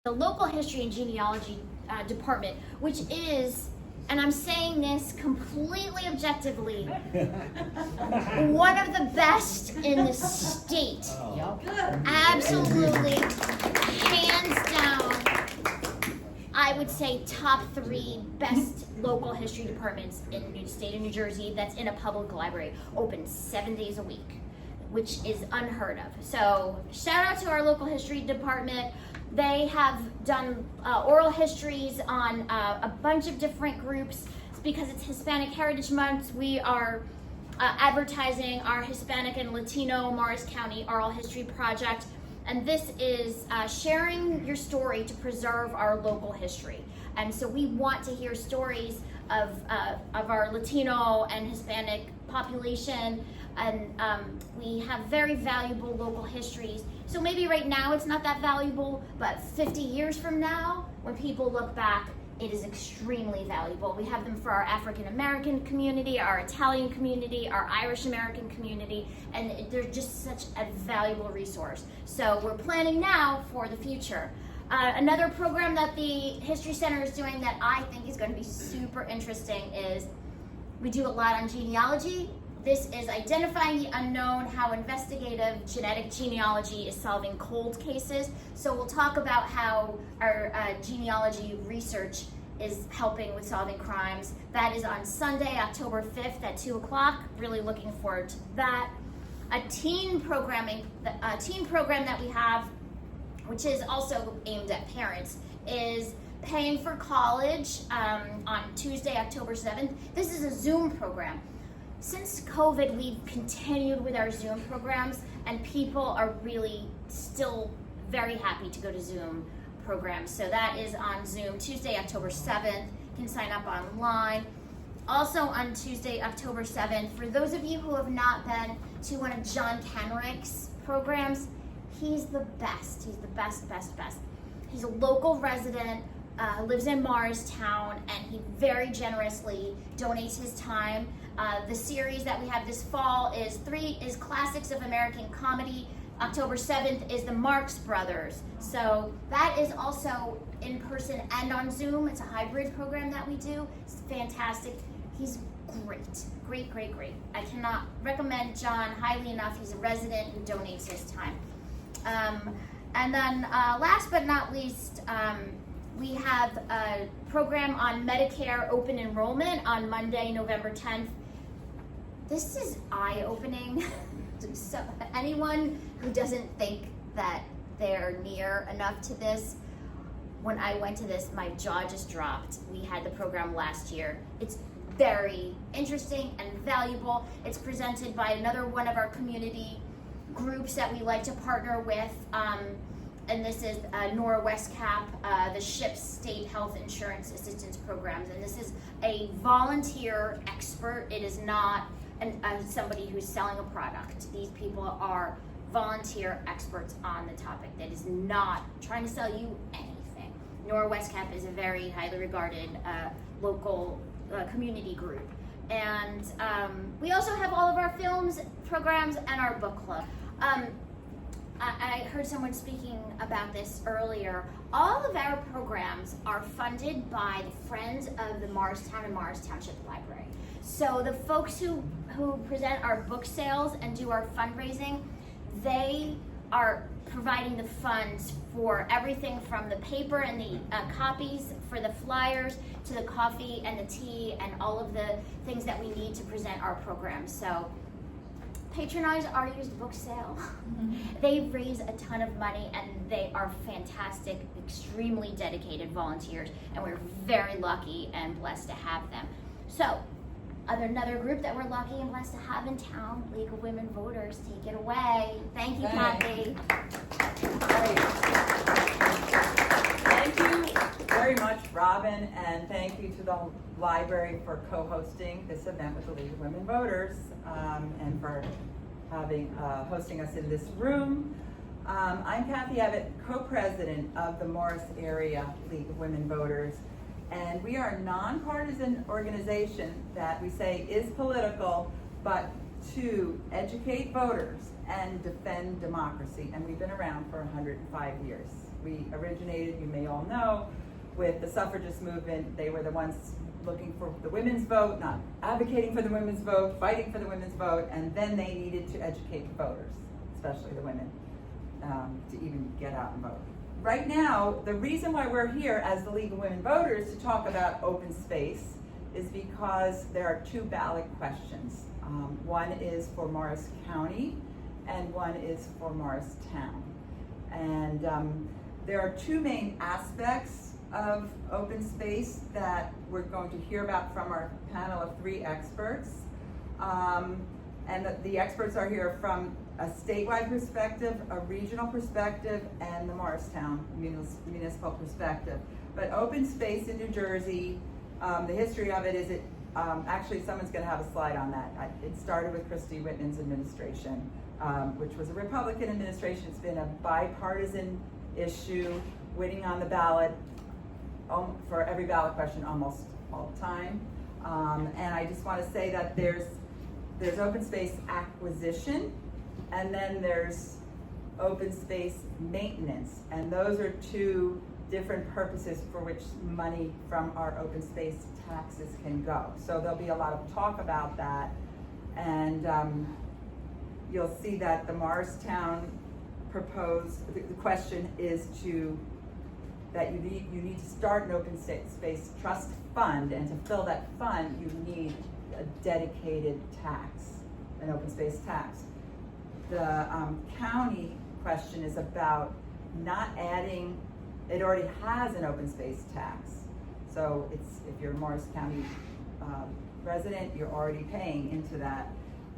the local history and genealogy department, which is, and I'm saying this completely objectively, one of the best in the state. Absolutely, hands down, I would say top 3 best local history departments in the state of New Jersey that's in a public library, open 7 days a week, which is unheard of. So shout out to our local history department. They have done oral histories on a bunch of different groups. Because it's Hispanic Heritage Month, we are advertising our Hispanic and Latino Morris County Oral History Project. And this is sharing your story to preserve our local history. And so we want to hear stories of our Latino and Hispanic population. And we have very valuable local histories. So maybe right now it's not that valuable, but 50 years from now, when people look back, it is extremely valuable. We have them for our African American community, our Italian community, our Irish American community, and they're just such a valuable resource. So we're planning now for the future. Another program that the History Center is doing that I think is going to be super interesting is we do a lot on genealogy. This is identifying the unknown, how investigative genetic genealogy is solving cold cases. So we'll talk about how our genealogy research is helping with solving crimes. That is on Sunday, October 5th at 2 o'clock. Really looking forward to that. A teen program that we have, which is also aimed at parents, is Paying for College on Tuesday, October 7th. This is a Zoom program. Since COVID, we've continued with our Zoom programs, and people are really still very happy to go to Zoom programs. So that is on Zoom Tuesday, October 7th. You can sign up online. Also on Tuesday, October 7th, for those of you who have not been to one of John Kenrick's programs, he's the best. He's the best. He's a local resident, lives in Morristown, and he very generously donates his time. The series that we have this fall is Classics of American Comedy. October 7th is the Marx Brothers. So that is also in person and on Zoom. It's a hybrid program that we do. It's fantastic. He's great. I cannot recommend John highly enough. He's a resident who donates his time. And then last but not least, we have a program on Medicare open enrollment on Monday, November 10th. This is eye-opening. So anyone who doesn't think that they're near enough to this, when I went to this, my jaw just dropped. We had the program last year. It's very interesting and valuable. It's presented by another one of our community groups that we like to partner with. And this is Nora Westcap, the SHIP State Health Insurance Assistance Programs. And this is a volunteer expert. It is not somebody who's selling a product. These people are volunteer experts on the topic. That is not trying to sell you anything. Nora Westcap is a very highly regarded local community group. And we also have all of our films, programs, and our book club. I heard someone speaking about this earlier. All of our programs are funded by the Friends of the Morristown and Morris Township Library. So the folks who present our book sales and do our fundraising, they are providing the funds for everything from the paper and the copies for the flyers to the coffee and the tea and all of the things that we need to present our programs. So patronize our used book sale. They raise a ton of money and they are fantastic, extremely dedicated volunteers, and we're very lucky and blessed to have them. So another group that we're lucky and blessed to have in town, League of Women Voters. Take it away. Thank you, Kathy. Thank you very much, Robin, and thank you to the library for co-hosting this event with the League of Women Voters, and for hosting us in this room. I'm Kathy Abbott, co-president of the Morris Area League of Women Voters, and we are a nonpartisan organization that we say is political, but to educate voters and defend democracy, and we've been around for 105 years. We originated, you may all know, with the suffragist movement. They were the ones looking for the women's vote, not advocating for the women's vote, fighting for the women's vote, and then they needed to educate the voters, especially the women, to even get out and vote. Right now, the reason why we're here as the League of Women Voters to talk about open space is because there are two ballot questions. One is for Morris County and one is for Morristown. And there are two main aspects of open space that we're going to hear about from our panel of 3 experts. And the experts are here from a statewide perspective, a regional perspective, and the Morristown municipal perspective. But open space in New Jersey, the history of it is actually someone's going to have a slide on that. It started with Christie Whitman's administration, which was a Republican administration. It's been a bipartisan issue, winning on the ballot for every ballot question almost all the time. And I just want to say that there's open space acquisition, and then there's open space maintenance, and those are two different purposes for which money from our open space taxes can go. So there'll be a lot of talk about that, and you'll see that the Morristown proposed, the question is that you need to start an open space trust fund, and to fill that fund you need a dedicated tax, an open space tax. The county question is about not adding, it already has an open space tax. So if you're a Morris County resident, you're already paying into that.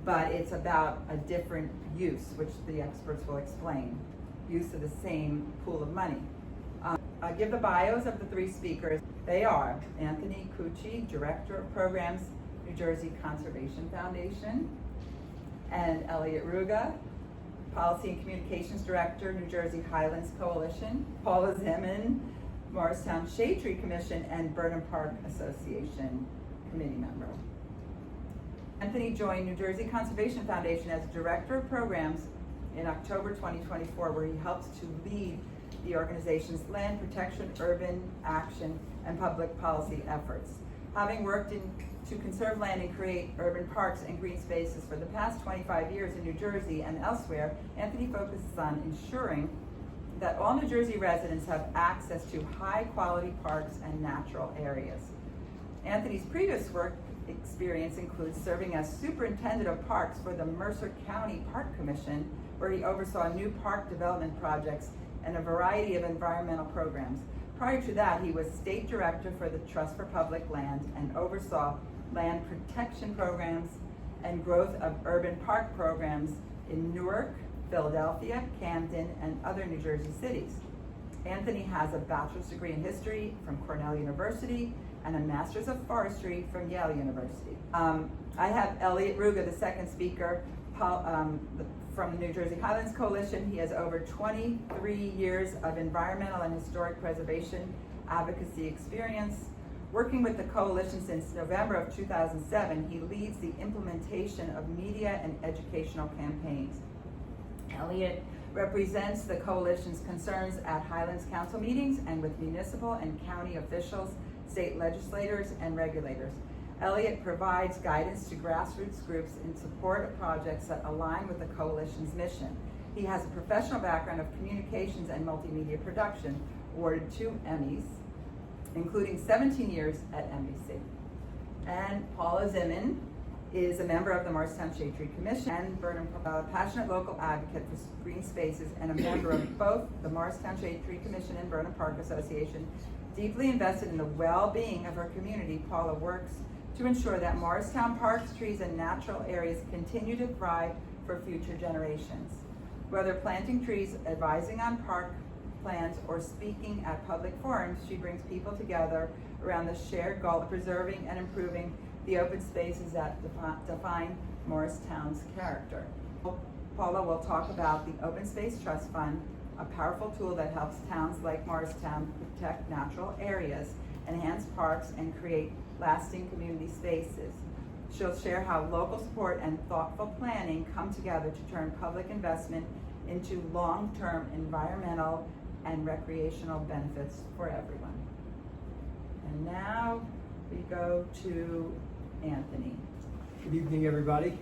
But it's about a different use, which the experts will explain, use of the same pool of money. I'll give the bios of the 3 speakers. They are Anthony Cucci, Director of Programs, New Jersey Conservation Foundation, and Elliot Ruga, Policy and Communications Director, New Jersey Highlands Coalition, Paula Zeman, Morristown Shade Tree Commission, and Burnham Park Association committee member. Anthony joined New Jersey Conservation Foundation as Director of Programs in October 2024, where he helps to lead the organization's land protection, urban action, and public policy efforts. Having worked to conserve land and create urban parks and green spaces for the past 25 years in New Jersey and elsewhere, Anthony focuses on ensuring that all New Jersey residents have access to high-quality parks and natural areas. Anthony's previous work experience includes serving as superintendent of parks for the Mercer County Park Commission, where he oversaw new park development projects and a variety of environmental programs. Prior to that, he was state director for the Trust for Public Land and oversaw land protection programs and growth of urban park programs in Newark, Philadelphia, Camden, and other New Jersey cities. Anthony has a bachelor's degree in history from Cornell University and a master's of forestry from Yale University. I have Elliot Ruga, the second speaker, from the New Jersey Highlands Coalition. He has over 23 years of environmental and historic preservation advocacy experience. Working with the coalition since November of 2007, he leads the implementation of media and educational campaigns. Elliot represents the coalition's concerns at Highlands Council meetings and with municipal and county officials, state legislators, and regulators. Elliot provides guidance to grassroots groups in support of projects that align with the coalition's mission. He has a professional background of communications and multimedia production, awarded 2 Emmys, including 17 years at NBC. And Paula Zeman is a member of the Morristown Shade Tree Commission and Burnham, a passionate local advocate for green spaces and a member of both the Morristown Shade Tree Commission and Burnham Park Association. Deeply invested in the well-being of her community, Paula works to ensure that Morristown parks, trees, and natural areas continue to thrive for future generations. Whether planting trees, advising on park plans, or speaking at public forums, she brings people together around the shared goal of preserving and improving the open spaces that define Morristown's character. Paula will talk about the Open Space Trust Fund, a powerful tool that helps towns like Morristown protect natural areas, enhance parks, and create lasting community spaces. She'll share how local support and thoughtful planning come together to turn public investment into long-term environmental and recreational benefits for everyone. And now we go to Anthony. Good evening, everybody.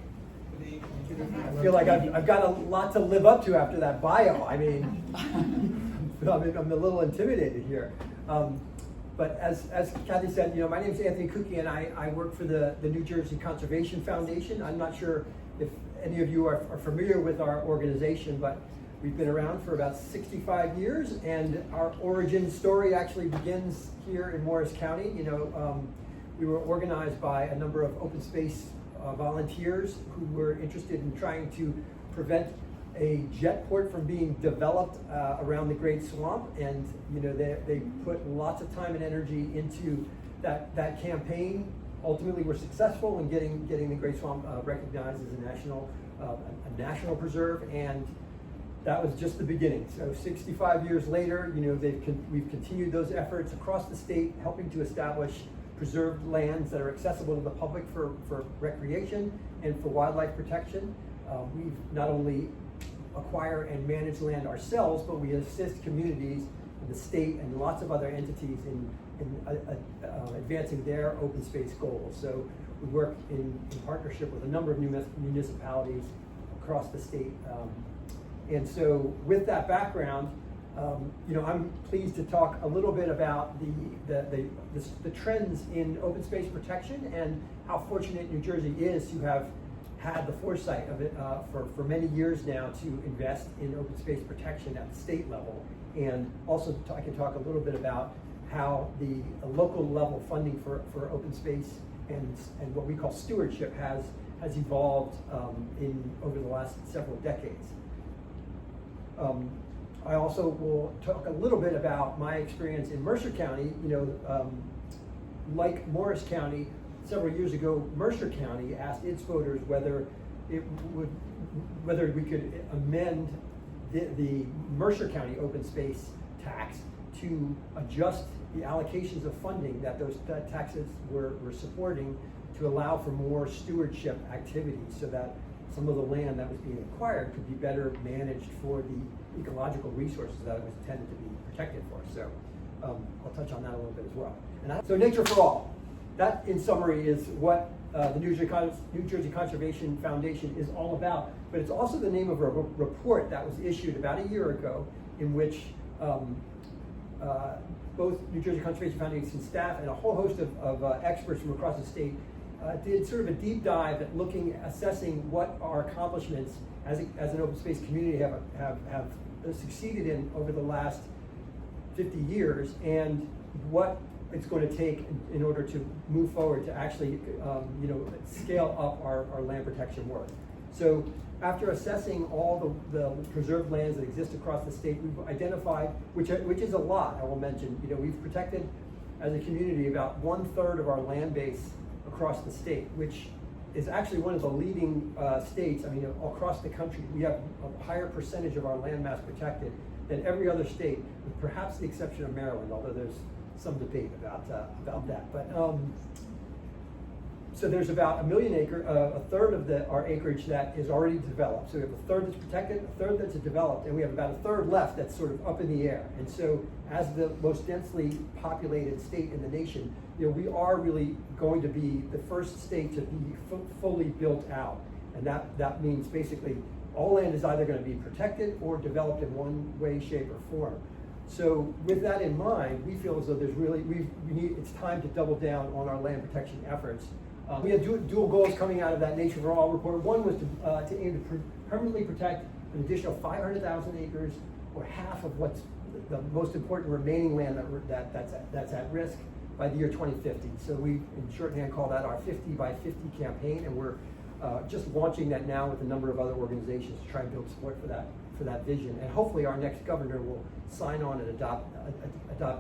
I feel like I've got a lot to live up to after that bio. I mean, I'm a little intimidated here. But as Kathy said, you know, my name is Anthony Kuki, and I work for the New Jersey Conservation Foundation. I'm not sure if any of you are familiar with our organization, but we've been around for about 65 years, and our origin story actually begins here in Morris County. You know, we were organized by a number of open space volunteers who were interested in trying to prevent a jet port from being developed around the Great Swamp, and you know they put lots of time and energy into that campaign. Ultimately, we're successful in getting the Great Swamp recognized as a national preserve, and that was just the beginning. So 65 years later, you know, we've continued those efforts across the state, helping to establish preserved lands that are accessible to the public for recreation and for wildlife protection. We've not only acquire and manage land ourselves, but we assist communities in the state and lots of other entities in advancing their open space goals. So we work in partnership with a number of municipalities across the state. And so with that background, you know, I'm pleased to talk a little bit about the trends in open space protection and how fortunate New Jersey is to have had the foresight of it for many years now to invest in open space protection at the state level. And also I can talk a little bit about how the local level funding for open space and what we call stewardship has evolved over the last several decades. I also will talk a little bit about my experience in Mercer County. You know, like Morris County, several years ago, Mercer County asked its voters whether we could amend the Mercer County open space tax to adjust the allocations of funding that those taxes were supporting to allow for more stewardship activities, so that some of the land that was being acquired could be better managed for the ecological resources that it was intended to be protected for. So I'll touch on that a little bit as well. So Nature for All. That, in summary, is what the New Jersey Conservation Foundation is all about. But it's also the name of a report that was issued about a year ago, in which both New Jersey Conservation Foundation staff and a whole host of experts from across the state did sort of a deep dive at assessing what our accomplishments as an open space community have succeeded in over the last 50 years, and what it's going to take in order to move forward to actually you know, scale up our land protection work. So after assessing all the preserved lands that exist across the state, we've identified, which is a lot, I will mention. You know, we've protected as a community about 1/3 of our land base across the state, which is actually one of the leading states. I mean, across the country, we have a higher percentage of our land mass protected than every other state, with perhaps the exception of Maryland, although there's some debate about that. But so there's about 1 million acre, a third of our acreage that is already developed. So we have a third that's protected, a third that's developed, and we have about a third left that's sort of up in the air. And so, as the most densely populated state in the nation, you know, we are really going to be the first state to be fully built out. And that means basically all land is either going to be protected or developed in one way, shape, or form. So with that in mind, we feel as though it's time to double down on our land protection efforts. We had dual goals coming out of that Nature for All report. One was to aim to permanently protect an additional 500,000 acres, or half of what's the most important remaining land that's at risk by the year 2050. So we, in shorthand, call that our 50 by 50 campaign, and we're just launching that now with a number of other organizations to try and build support for that vision. And hopefully our next governor will sign on and adopt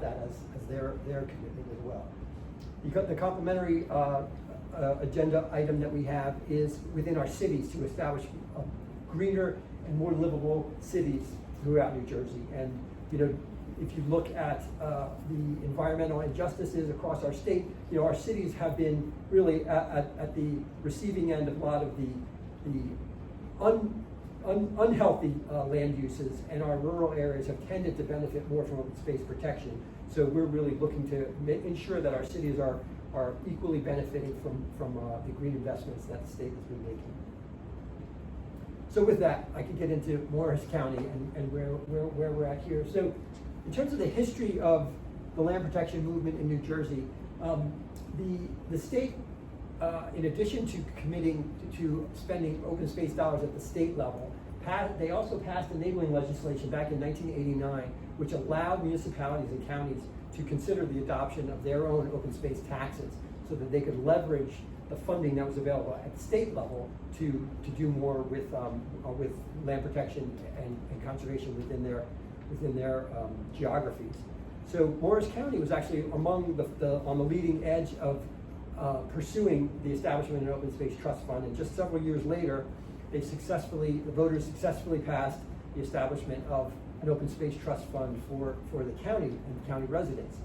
that as their commitment as well. The complementary agenda item that we have is within our cities to establish greener and more livable cities throughout New Jersey. And you know, if you look at the environmental injustices across our state, you know, our cities have been really at the receiving end of a lot of the unhealthy land uses, and our rural areas have tended to benefit more from open space protection. So we're really looking to ensure that our cities are equally benefiting from the green investments that the state has been making. So with that, I can get into Morris County and where we're at here. So in terms of the history of the land protection movement in New Jersey, the state, in addition to committing to spending open space dollars at the state level, they also passed enabling legislation back in 1989, which allowed municipalities and counties to consider the adoption of their own open space taxes so that they could leverage the funding that was available at the state level to do more with land protection and conservation within their geographies. So Morris County was actually among on the leading edge of pursuing the establishment of an open space trust fund, and just several years later, the voters successfully passed the establishment of an open space trust fund for the county and county residents.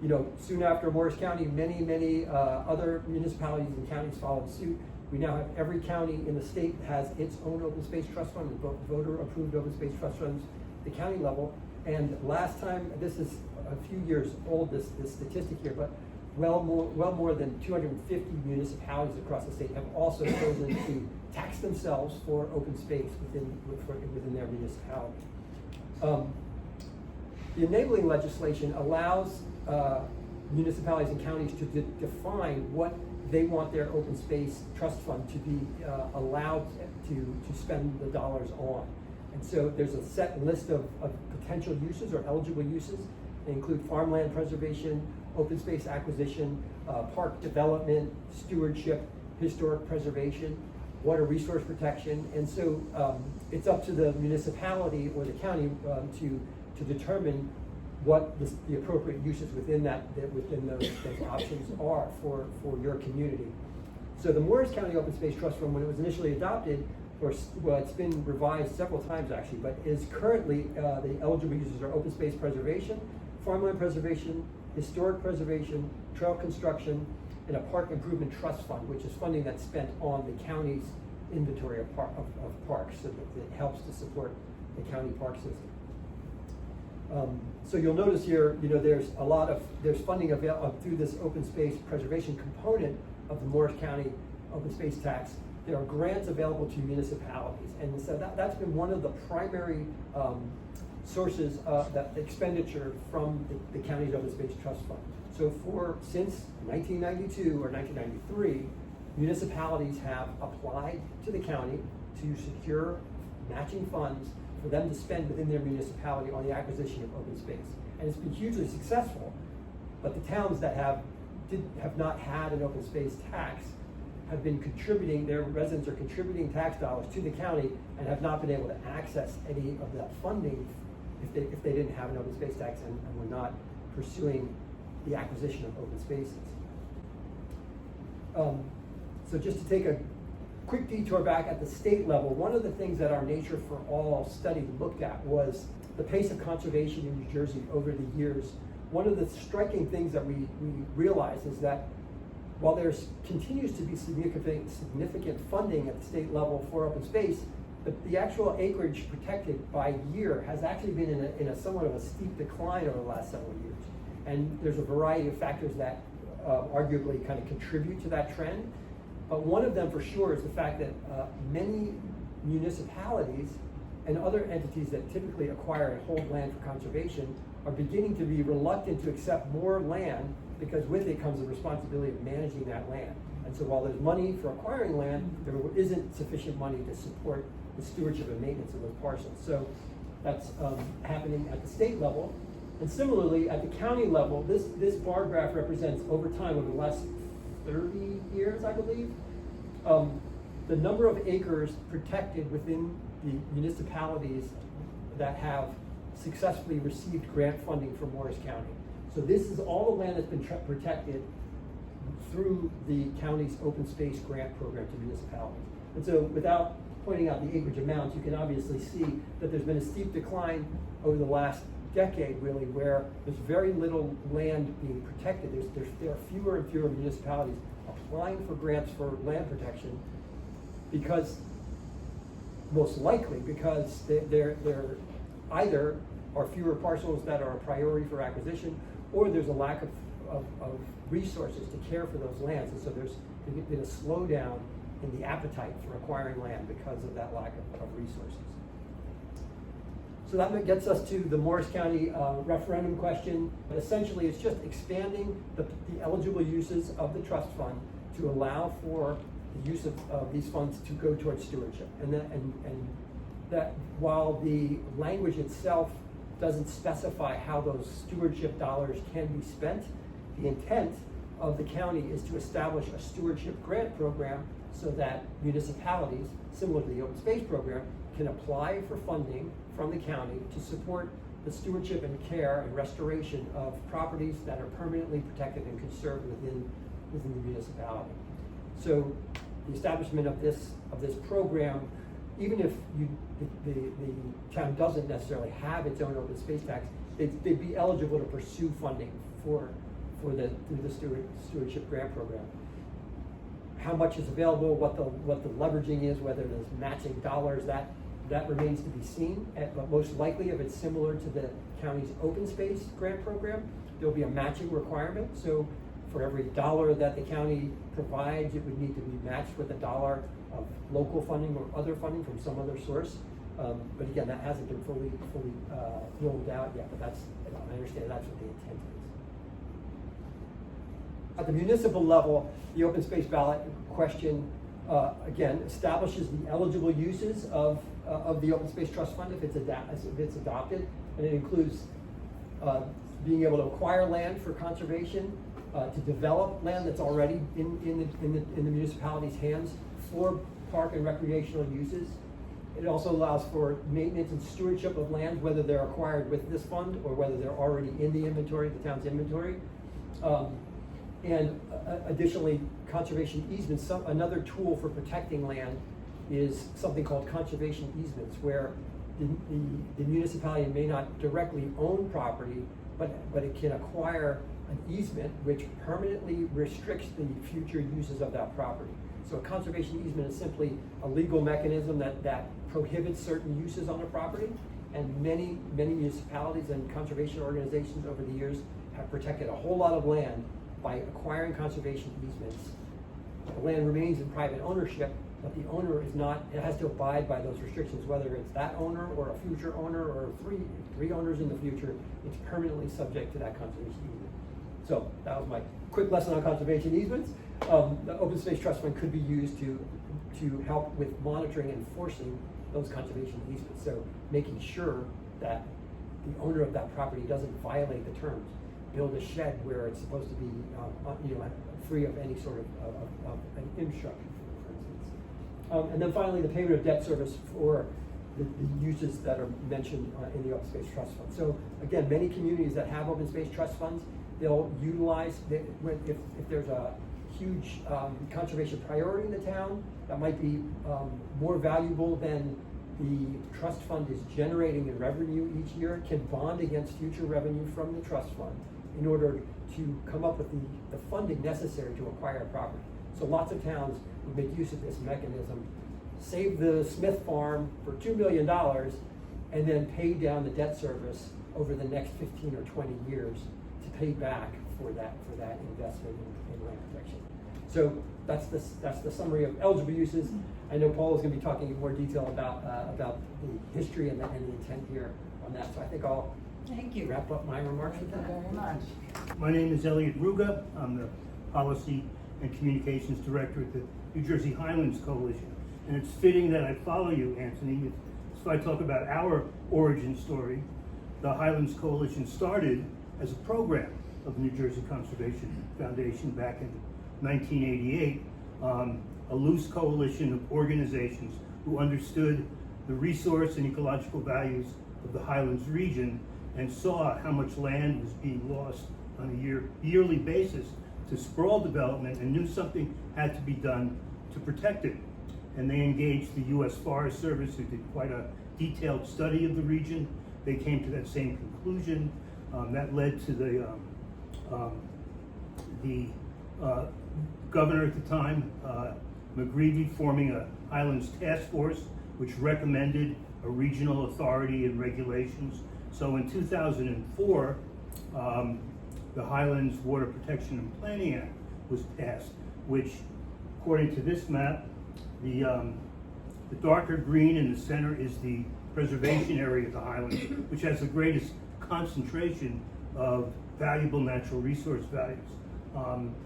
You know, soon after Morris County, many other municipalities and counties followed suit. We now have every county in the state has its own open space trust fund, voter-approved open space trust funds at the county level. And last time, this is a few years old, this statistic here, but well more than 250 municipalities across the state have also chosen to tax themselves for open space within their municipality. The enabling legislation allows municipalities and counties to define what they want their open space trust fund to be allowed to spend the dollars on. And so there's a set list of potential uses or eligible uses. They include farmland preservation, open space acquisition, park development, stewardship, historic preservation, water resource protection. And so it's up to the municipality or the county to determine what the appropriate uses within those options are for your community. So the Morris County Open Space Trust Fund, when it was initially adopted, it's been revised several times actually, but is currently the eligible uses are open space preservation, farmland preservation, historic preservation, trail construction, and a park improvement trust fund, which is funding that's spent on the county's inventory of parks, so that it helps to support the county park system. So you'll notice here, you know, there's funding available through this open space preservation component of the Morris County open space tax. There are grants available to municipalities, and so that's been one of the primary sources of that expenditure from the county's open space trust fund. So since 1992 or 1993, municipalities have applied to the county to secure matching funds for them to spend within their municipality on the acquisition of open space. And it's been hugely successful, but the towns that have not had an open space tax have been contributing, their residents are contributing tax dollars to the county and have not been able to access any of that funding if they didn't have an open space tax and were not pursuing the acquisition of open spaces. So just to take a quick detour back at the state level, one of the things that our Nature for All study looked at was the pace of conservation in New Jersey over the years. One of the striking things that we realized is that while there continues to be significant funding at the state level for open space, the actual acreage protected by year has actually been in a somewhat of a steep decline over the last several years. And there's a variety of factors that arguably kind of contribute to that trend. But one of them for sure is the fact that many municipalities and other entities that typically acquire and hold land for conservation are beginning to be reluctant to accept more land, because with it comes the responsibility of managing that land. And so while there's money for acquiring land, there isn't sufficient money to support the stewardship and maintenance of those parcels. So that's happening at the state level. And similarly, at the county level, this bar graph represents over time, over the last 30 years, I believe, the number of acres protected within the municipalities that have successfully received grant funding from Morris County. So this is all the land that's been protected through the county's open space grant program to municipalities. And so without pointing out the acreage amounts, you can obviously see that there's been a steep decline over the last decade, really, where there's very little land being protected. There are fewer and fewer municipalities applying for grants for land protection because, most likely, because there either are fewer parcels that are a priority for acquisition, or there's a lack of resources to care for those lands, and so there's been a slowdown in the appetite for acquiring land because of that lack of resources. So that gets us to the Morris County referendum question. Essentially, it's just expanding the eligible uses of the trust fund to allow for the use of these funds to go towards stewardship. And that while the language itself doesn't specify how those stewardship dollars can be spent, the intent of the county is to establish a stewardship grant program so that municipalities, similar to the open space program, can apply for funding from the county to support the stewardship and care and restoration of properties that are permanently protected and conserved within the municipality. So the establishment of this program, even if the town doesn't necessarily have its own open space tax, they'd be eligible to pursue funding through the stewardship grant program. How much is available, what the leveraging is, whether there's matching dollars, that remains to be seen. But most likely, if it's similar to the county's open space grant program, there'll be a matching requirement. So for every dollar that the county provides, it would need to be matched with a dollar of local funding or other funding from some other source. But again, that hasn't been fully rolled out yet, but I understand that's what the intent is. At the municipal level, the open space ballot question, again, establishes the eligible uses of the open space trust fund if it's adopted, and it includes being able to acquire land for conservation, to develop land that's already in the municipality's hands for park and recreational uses. It also allows for maintenance and stewardship of land, whether they're acquired with this fund or whether they're already in the inventory, the town's inventory. And additionally, conservation easements. Another tool for protecting land is something called conservation easements, where the municipality may not directly own property, but it can acquire an easement which permanently restricts the future uses of that property. So a conservation easement is simply a legal mechanism that prohibits certain uses on a property, and many municipalities and conservation organizations over the years have protected a whole lot of land by acquiring conservation easements. The land remains in private ownership, but the owner is not, it has to abide by those restrictions, whether it's that owner or a future owner or three owners in the future, it's permanently subject to that conservation easement. So that was my quick lesson on conservation easements. The Open Space Trust Fund could be used to help with monitoring and enforcing those conservation easements. So making sure that the owner of that property doesn't violate the terms. Build a shed where it's supposed to be, free of any sort of an infrastructure, for instance. And then finally, the payment of debt service for the uses that are mentioned in the Open Space Trust Fund. So again, many communities that have Open Space Trust Funds, they'll utilize, if there's a huge conservation priority in the town that might be more valuable than the trust fund is generating in revenue each year, can bond against future revenue from the trust fund in order to come up with the funding necessary to acquire a property. So lots of towns would make use of this mechanism, save the Smith farm for $2 million, and then pay down the debt service over the next 15 or 20 years to pay back for that investment in land protection. So that's the summary of eligible uses. I know Paul is going to be talking in more detail about the history and the intent here on that. So I think I'll wrap up my remarks with that. Thank you very much. My name is Elliot Ruga. I'm the Policy and Communications Director at the New Jersey Highlands Coalition. And it's fitting that I follow you, Anthony. So I talk about our origin story. The Highlands Coalition started as a program of the New Jersey Conservation Foundation back in 1988, a loose coalition of organizations who understood the resource and ecological values of the Highlands region and saw how much land was being lost on a yearly basis to sprawl development, and knew something had to be done to protect it. and they engaged the U.S. Forest Service, who did quite a detailed study of the region. They came to that same conclusion. That led to the governor at the time, McGreevy, forming a Highlands Task Force, which recommended a regional authority and regulations. So in 2004, the Highlands Water Protection and Planning Act was passed, which, according to this map, the darker green in the center is the preservation area of the Highlands, which has the greatest concentration of valuable natural resource values.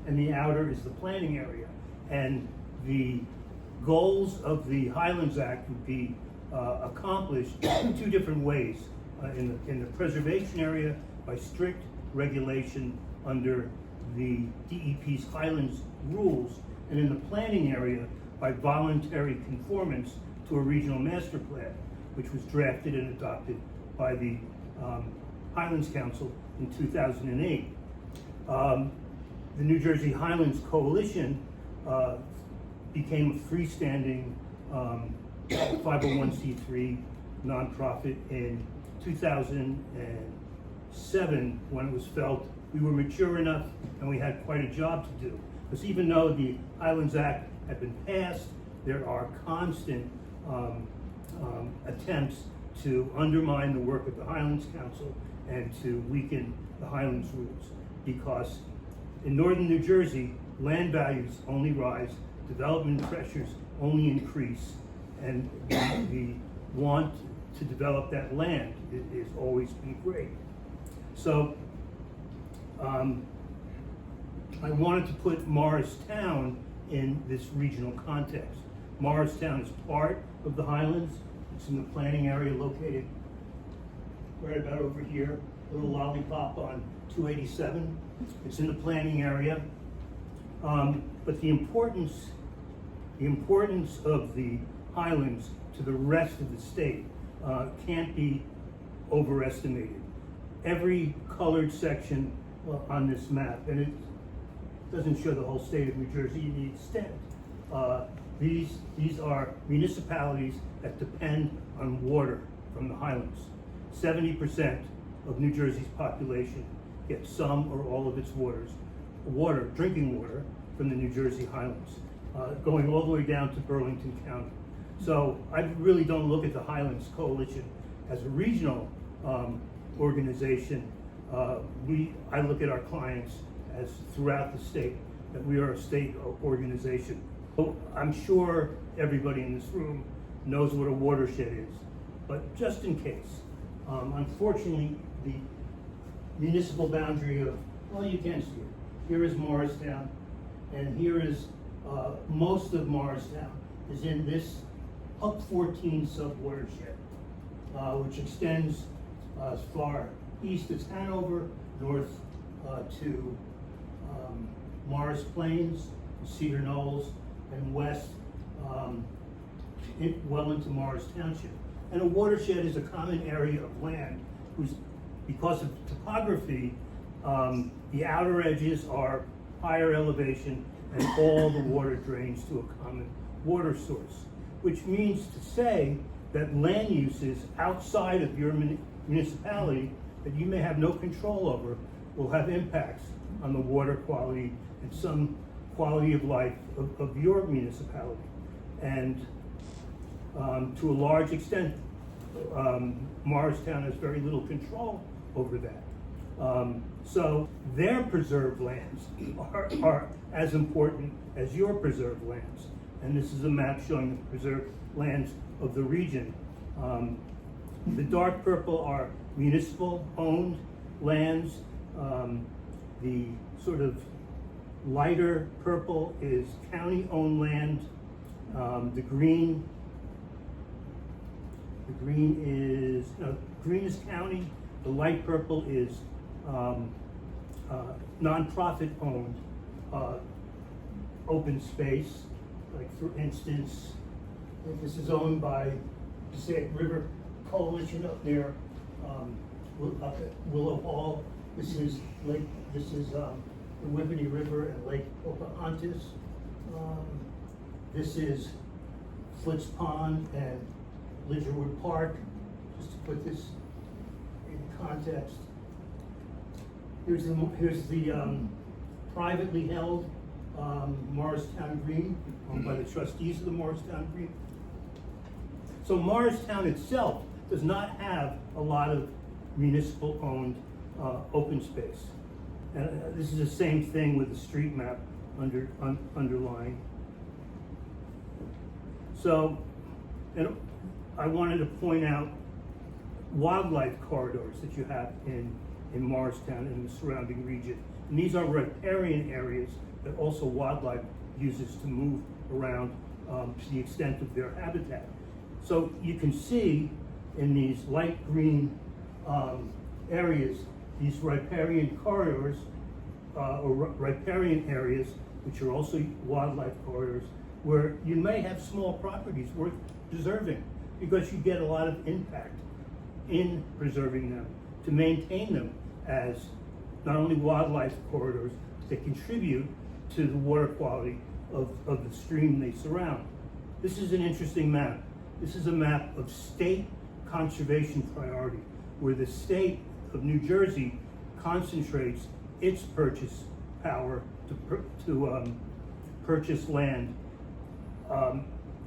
And the outer is the planning area. And the goals of the Highlands Act would be accomplished in two different ways. In the preservation area, by strict regulation under the DEP's Highlands rules, and in the planning area by voluntary conformance to a regional master plan, which was drafted and adopted by the Highlands Council in 2008. The New Jersey Highlands Coalition became a freestanding 501c3 nonprofit in 2007, when it was felt we were mature enough and we had quite a job to do. Because even though the Highlands Act had been passed, there are constant attempts to undermine the work of the Highlands Council and to weaken the Highlands rules. Because in northern New Jersey, land values only rise, development pressures only increase, and the want to develop that land has always been great. So I wanted to put Morristown in this regional context. Morristown is part of the Highlands. It's in the planning area located right about over here, little lollipop on 287. It's in the planning area. But the importance of the Highlands to the rest of the state can't be overestimated. Every colored section on this map, and it doesn't show the whole state of New Jersey in the extent. These are municipalities that depend on water from the Highlands. 70% of New Jersey's population gets some or all of its drinking water from the New Jersey Highlands, going all the way down to Burlington County. So I really don't look at the Highlands Coalition as a regional organization. I look at our clients as throughout the state, that we are a state organization. So I'm sure everybody in this room knows what a watershed is, but just in case, unfortunately, the municipal boundary of, well, you can see it. Here is Morristown, and here is most of Morristown is in this Up 14 sub-watershed, which extends as far east as Hanover, north to Morris Plains, Cedar Knolls, and west well into Morris Township. And a watershed is a common area of land whose, because of topography, the outer edges are higher elevation and all the water drains to a common water source, which means to say that land uses outside of your municipality that you may have no control over will have impacts on the water quality and some quality of life of your municipality. And to a large extent, Morristown has very little control over that. So their preserved lands are as important as your preserved lands. And this is a map showing the preserved lands of the region. The dark purple are municipal owned lands. The sort of lighter purple is county owned land. The green is county. The light purple is nonprofit owned open space. Like for instance, this is owned by Passaic River Coalition up near up at Willow Hall. This is the Whippany River and Lake Pocahontas. This is Foots Pond and Lidgerwood Park, just to put this in context. Here's the privately held Morristown Green, owned by the trustees of the Morristown Green. So Morristown itself does not have a lot of municipal-owned open space. This is the same thing with the street map underlying. So, and I wanted to point out wildlife corridors that you have in Morristown and the surrounding region. And these are riparian areas that also wildlife uses to move around to the extent of their habitat. So you can see in these light green areas, these riparian corridors, or riparian areas, which are also wildlife corridors, where you may have small properties worth preserving because you get a lot of impact in preserving them, to maintain them as not only wildlife corridors, that contribute to the water quality of the stream they surround. This is an interesting map. This is a map of state conservation priority, where the state of New Jersey concentrates its purchase power to purchase land,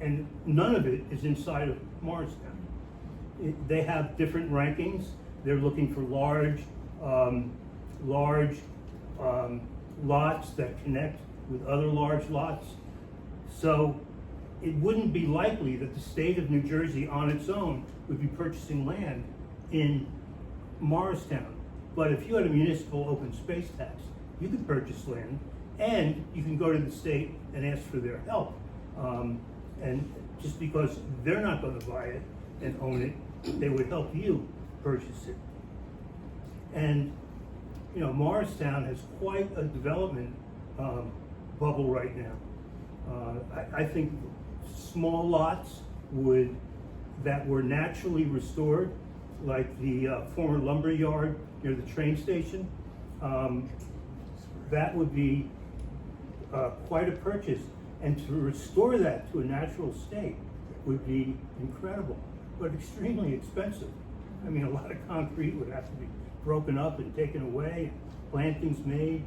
and none of it is inside of Morristown. They have different rankings. They're looking for large lots that connect with other large lots. So it wouldn't be likely that the state of New Jersey on its own would be purchasing land in Morristown. But if you had a municipal open space tax, you could purchase land, and you can go to the state and ask for their help. And just because they're not going to buy it and own it, they would help you purchase it. And you know, Morristown has quite a development bubble right now. I think small lots that were naturally restored, like the former lumber yard near the train station, that would be quite a purchase. And to restore that to a natural state would be incredible, but extremely expensive. I mean, a lot of concrete would have to be broken up and taken away, plantings made,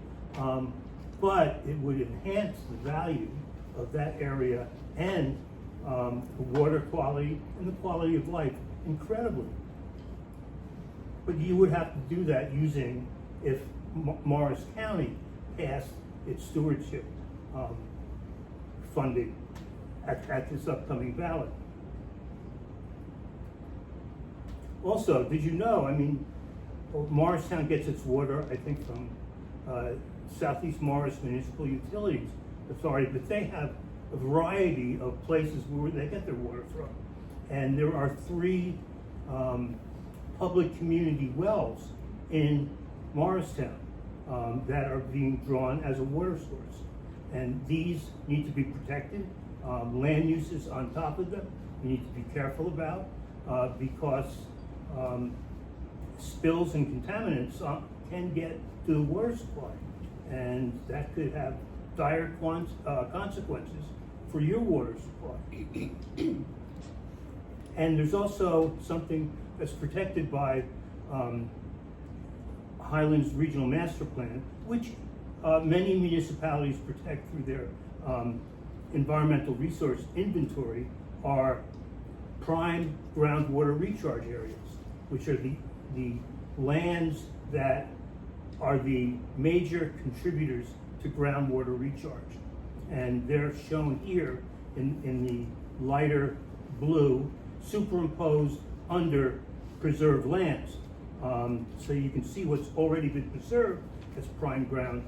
but it would enhance the value of that area and the water quality and the quality of life incredibly. But you would have to do that using, if Morris County passed its stewardship funding at this upcoming ballot. Also, did you know, I mean, Morristown gets its water, I think, from Southeast Morris Municipal Utilities Authority, but they have a variety of places where they get their water from. And there are 3 public community wells in Morristown that are being drawn as a water source. And these need to be protected. Land uses on top of them, we need to be careful about because spills and contaminants can get to the water supply, and that could have dire consequences for your water supply. And there's also something that's protected by Highlands Regional Master Plan, which many municipalities protect through their environmental resource inventory, are prime groundwater recharge areas, which are the lands that are the major contributors to groundwater recharge. And they're shown here in the lighter blue, superimposed under preserved lands. So you can see what's already been preserved as prime ground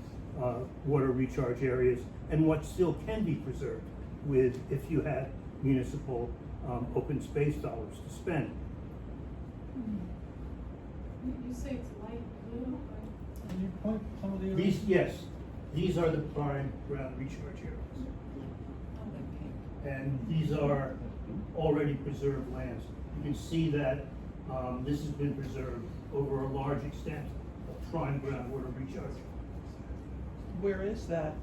water recharge areas, and what still can be preserved with, if you had municipal open space dollars to spend. You say it's light blue? Can you point some of the These, yes, these are the prime ground recharge areas. And these are already preserved lands. You can see that this has been preserved over a large extent of prime groundwater recharge. Where is that?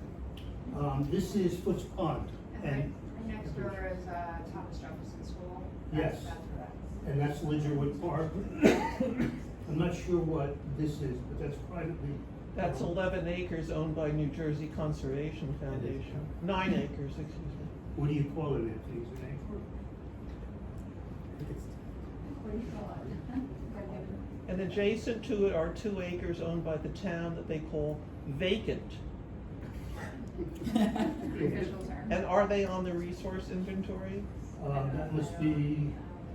This is Foots Pond, and Next door is Thomas Jefferson School. Yes. That's where that's. And that's Lidgerwood Park. I'm not sure what this is, but that's privately. That's 11 acres owned by New Jersey Conservation Foundation. 9 acres, excuse me. What do you call it, Anthony? Is it an acre? What do you call it? And adjacent to it are 2 acres owned by the town that they call vacant. The official term. And are they on the resource inventory? That must be,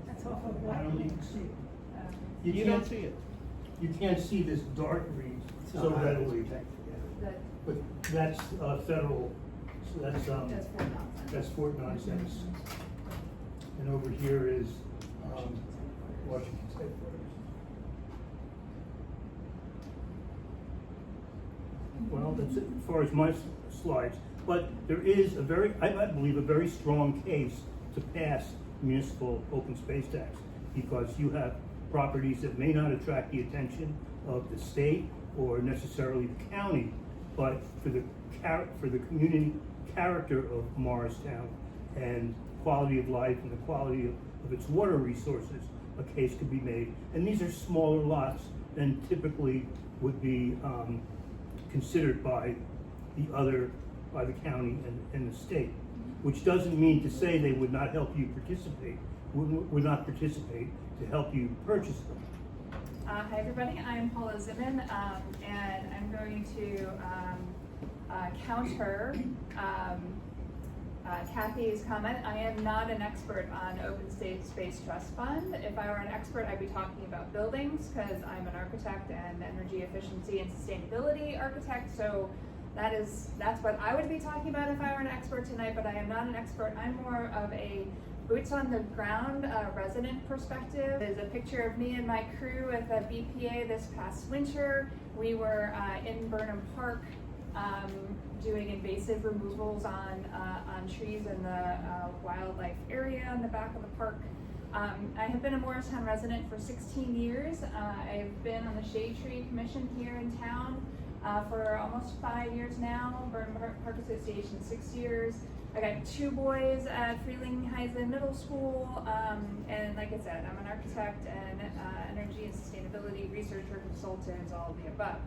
That's off of I what? don't even see it. You don't see it. You can't see this dark green so readily. That, But that's federal, so that's that's for nonsense. that's Fort Nonsense. And over here is Washington State Forest. Well, that's it as far as my slides. But there is a very, I believe, a very strong case to pass municipal open space tax, because you have properties that may not attract the attention of the state or necessarily the county, but for the community character of Morristown and quality of life and the quality of its water resources, a case could be made. And these are smaller lots than typically would be considered by the county and the state, which doesn't mean to say they would not help you participate, would not participate to help you purchase them. Hi everybody, I'm Paula Zimmon, and I'm going to counter Kathy's comment. I am not an expert on Open Space Trust Fund. If I were an expert, I'd be talking about buildings, because I'm an architect and energy efficiency and sustainability architect, so that's what I would be talking about if I were an expert tonight, but I am not an expert. I'm more of a boots on the ground resident perspective. There's a picture of me and my crew at the BPA this past winter. We were in Burnham Park doing invasive removals on trees in the wildlife area in the back of the park. I have been a Morristown resident for 16 years. I've been on the Shade Tree Commission here in town for almost 5 years now. Burnham Park Association 6 years. I got 2 boys at Frelinghuysen Middle School, and like I said, I'm an architect and energy and sustainability researcher, consultant, all of the above.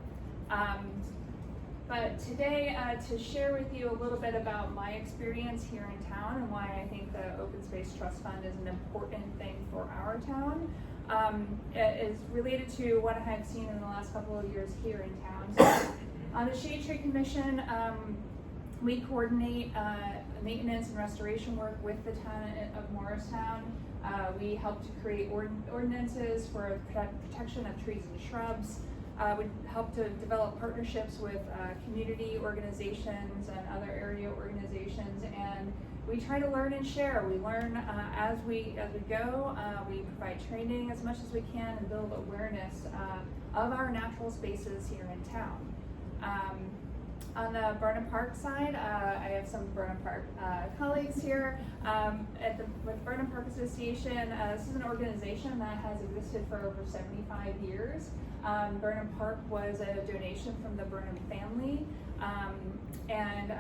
But today, to share with you a little bit about my experience here in town and why I think the Open Space Trust Fund is an important thing for our town, is related to what I've seen in the last couple of years here in town. So, on the Shade Tree Commission, we coordinate maintenance and restoration work with the town of Morristown. We help to create ordinances for protection of trees and shrubs. We help to develop partnerships with community organizations and other area organizations, and we try to learn and share. We learn as we go. We provide training as much as we can and build awareness of our natural spaces here in town. On the Burnham Park side, I have some Burnham Park colleagues here. With Burnham Park Association, this is an organization that has existed for over 75 years. Burnham Park was a donation from the Burnham family, and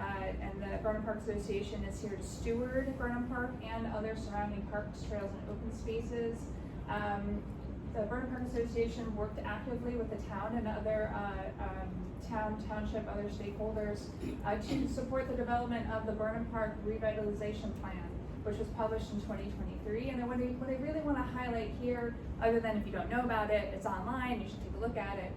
the Burnham Park Association is here to steward Burnham Park and other surrounding parks, trails, and open spaces. The Burnham Park Association worked actively with the town and other township, other stakeholders to support the development of the Burnham Park Revitalization Plan, which was published in 2023. And then what I really want to highlight here, other than if you don't know about it, it's online, you should take a look at it.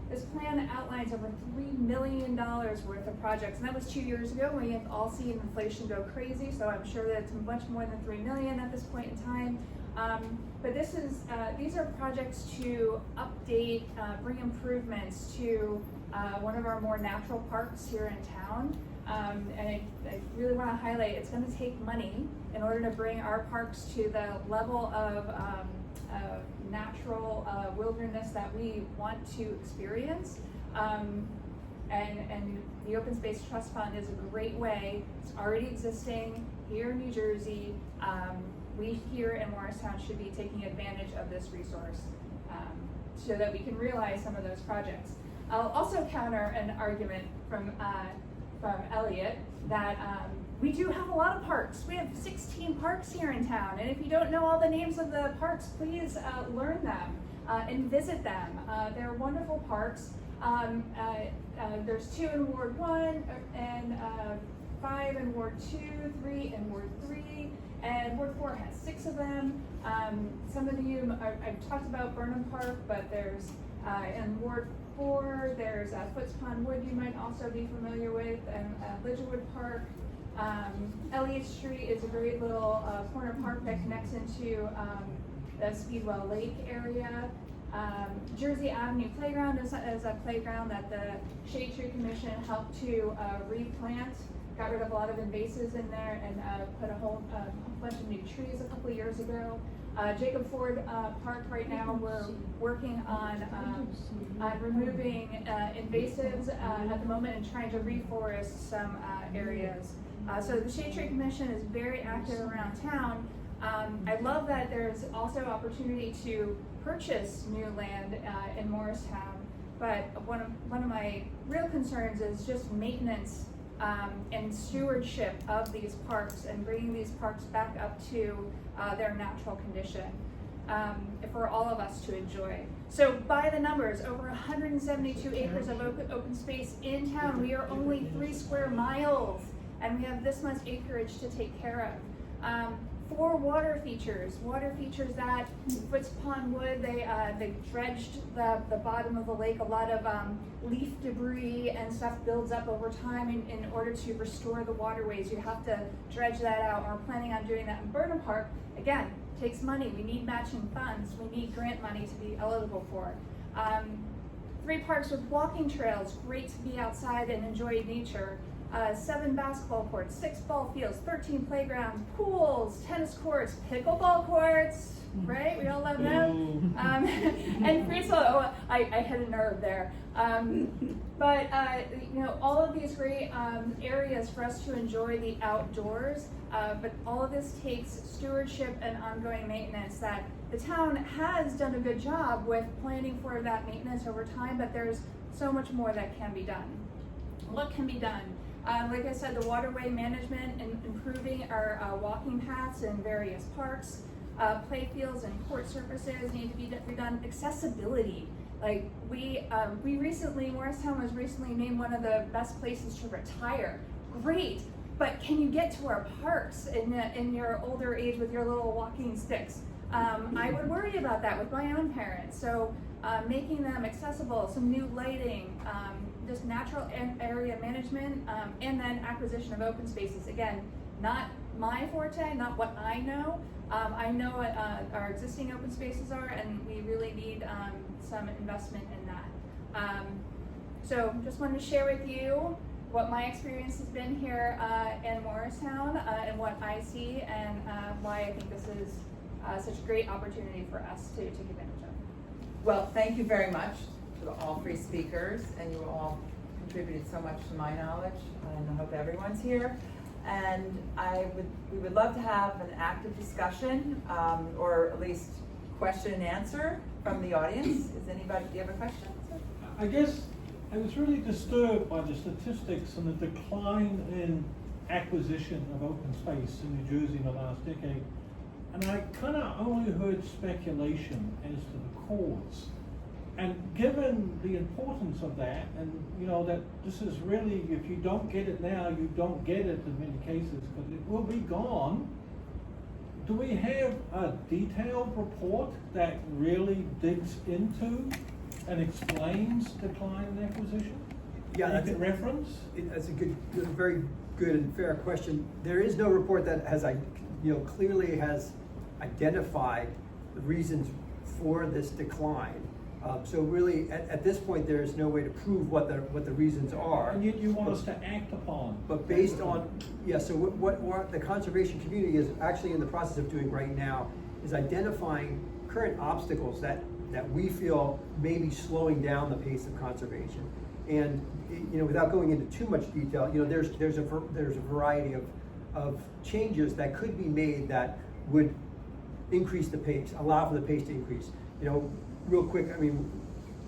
This plan outlines over $3 million worth of projects, and that was 2 years ago. We have all seen inflation go crazy, so I'm sure that it's much more than $3 million at this point in time. But these are projects to update, bring improvements to one of our more natural parks here in town. And I really want to highlight, it's going to take money in order to bring our parks to the level of natural wilderness that we want to experience. And the Open Space Trust Fund is a great way. It's already existing here in New Jersey. We here in Morristown should be taking advantage of this resource so that we can realize some of those projects. I'll also counter an argument from Elliot that we do have a lot of parks. We have 16 parks here in town, and if you don't know all the names of the parks, please learn them and visit them. They're wonderful parks. There's 2 in Ward 1 and 5 in Ward 2, 3 in Ward 3, and Ward 4 has 6 of them. Some of you, I've talked about Burnham Park, but there's in Ward 4, there's Foots Pond Wood you might also be familiar with, and Lidgerwood Park. Elliott Street is a great little corner park that connects into the Speedwell Lake area. Jersey Avenue Playground is a playground that the Shade Tree Commission helped to replant. Got rid of a lot of invasives in there and put a whole bunch of new trees a couple of years ago. Jacob Ford Park right now, we're working on removing invasives at the moment and trying to reforest some areas. So the Shade Tree Commission is very active around town. I love that there's also opportunity to purchase new land in Morristown, but one of my real concerns is just maintenance and stewardship of these parks and bringing these parks back up to their natural condition for all of us to enjoy. So by the numbers, over 172 acres of open space in town. We are only 3 square miles and we have this much acreage to take care of. 4 water features that Foots Pond Wood, they dredged the bottom of the lake. A lot of leaf debris and stuff builds up over time in order to restore the waterways. You have to dredge that out. We're planning on doing that in Burnham Park. Again, takes money. We need matching funds. We need grant money to be eligible for. 3 parks with walking trails, great to be outside and enjoy nature. 7 basketball courts, 6 ball fields, 13 playgrounds, pools, tennis courts, pickleball courts, right? We all love them. And freestyle, oh, I had a nerve there. But you know, all of these great areas for us to enjoy the outdoors, but all of this takes stewardship and ongoing maintenance that the town has done a good job with planning for that maintenance over time, but there's so much more that can be done. What can be done? Like I said, the waterway management and improving our walking paths in various parks, play fields and court surfaces need to be redone. Accessibility, like we recently, Morristown was recently named one of the best places to retire. Great, but can you get to our parks in your older age with your little walking sticks? I would worry about that with my own parents. So making them accessible, some new lighting, just natural area management, and then acquisition of open spaces. Again, not my forte, not what I know. I know what our existing open spaces are, and we really need some investment in that. So just wanted to share with you what my experience has been here in Morristown and what I see and why I think this is such a great opportunity for us to take advantage of. Well, thank you very much to all 3 speakers, and you all contributed so much to my knowledge, and I hope everyone's here. And we would love to have an active discussion, or at least question and answer from the audience. Is anybody, do you have a question? I guess I was really disturbed by the statistics and the decline in acquisition of open space in New Jersey in the last decade. And I kind of only heard speculation as to the cause. And given the importance of that, and you know that this is really, if you don't get it now, you don't get it in many cases, because it will be gone. Do we have a detailed report that really digs into and explains decline in acquisition? Yeah, that's a reference. That's a very good and fair question. There is no report that has, clearly has identified the reasons for this decline. So really, at this point, there is no way to prove what the reasons are. And yet you want us to act upon. But based on, so what the conservation community is actually in the process of doing right now is identifying current obstacles that we feel may be slowing down the pace of conservation. And without going into too much detail, there's a variety of changes that could be made that would increase the pace, allow for the pace to increase. Real quick,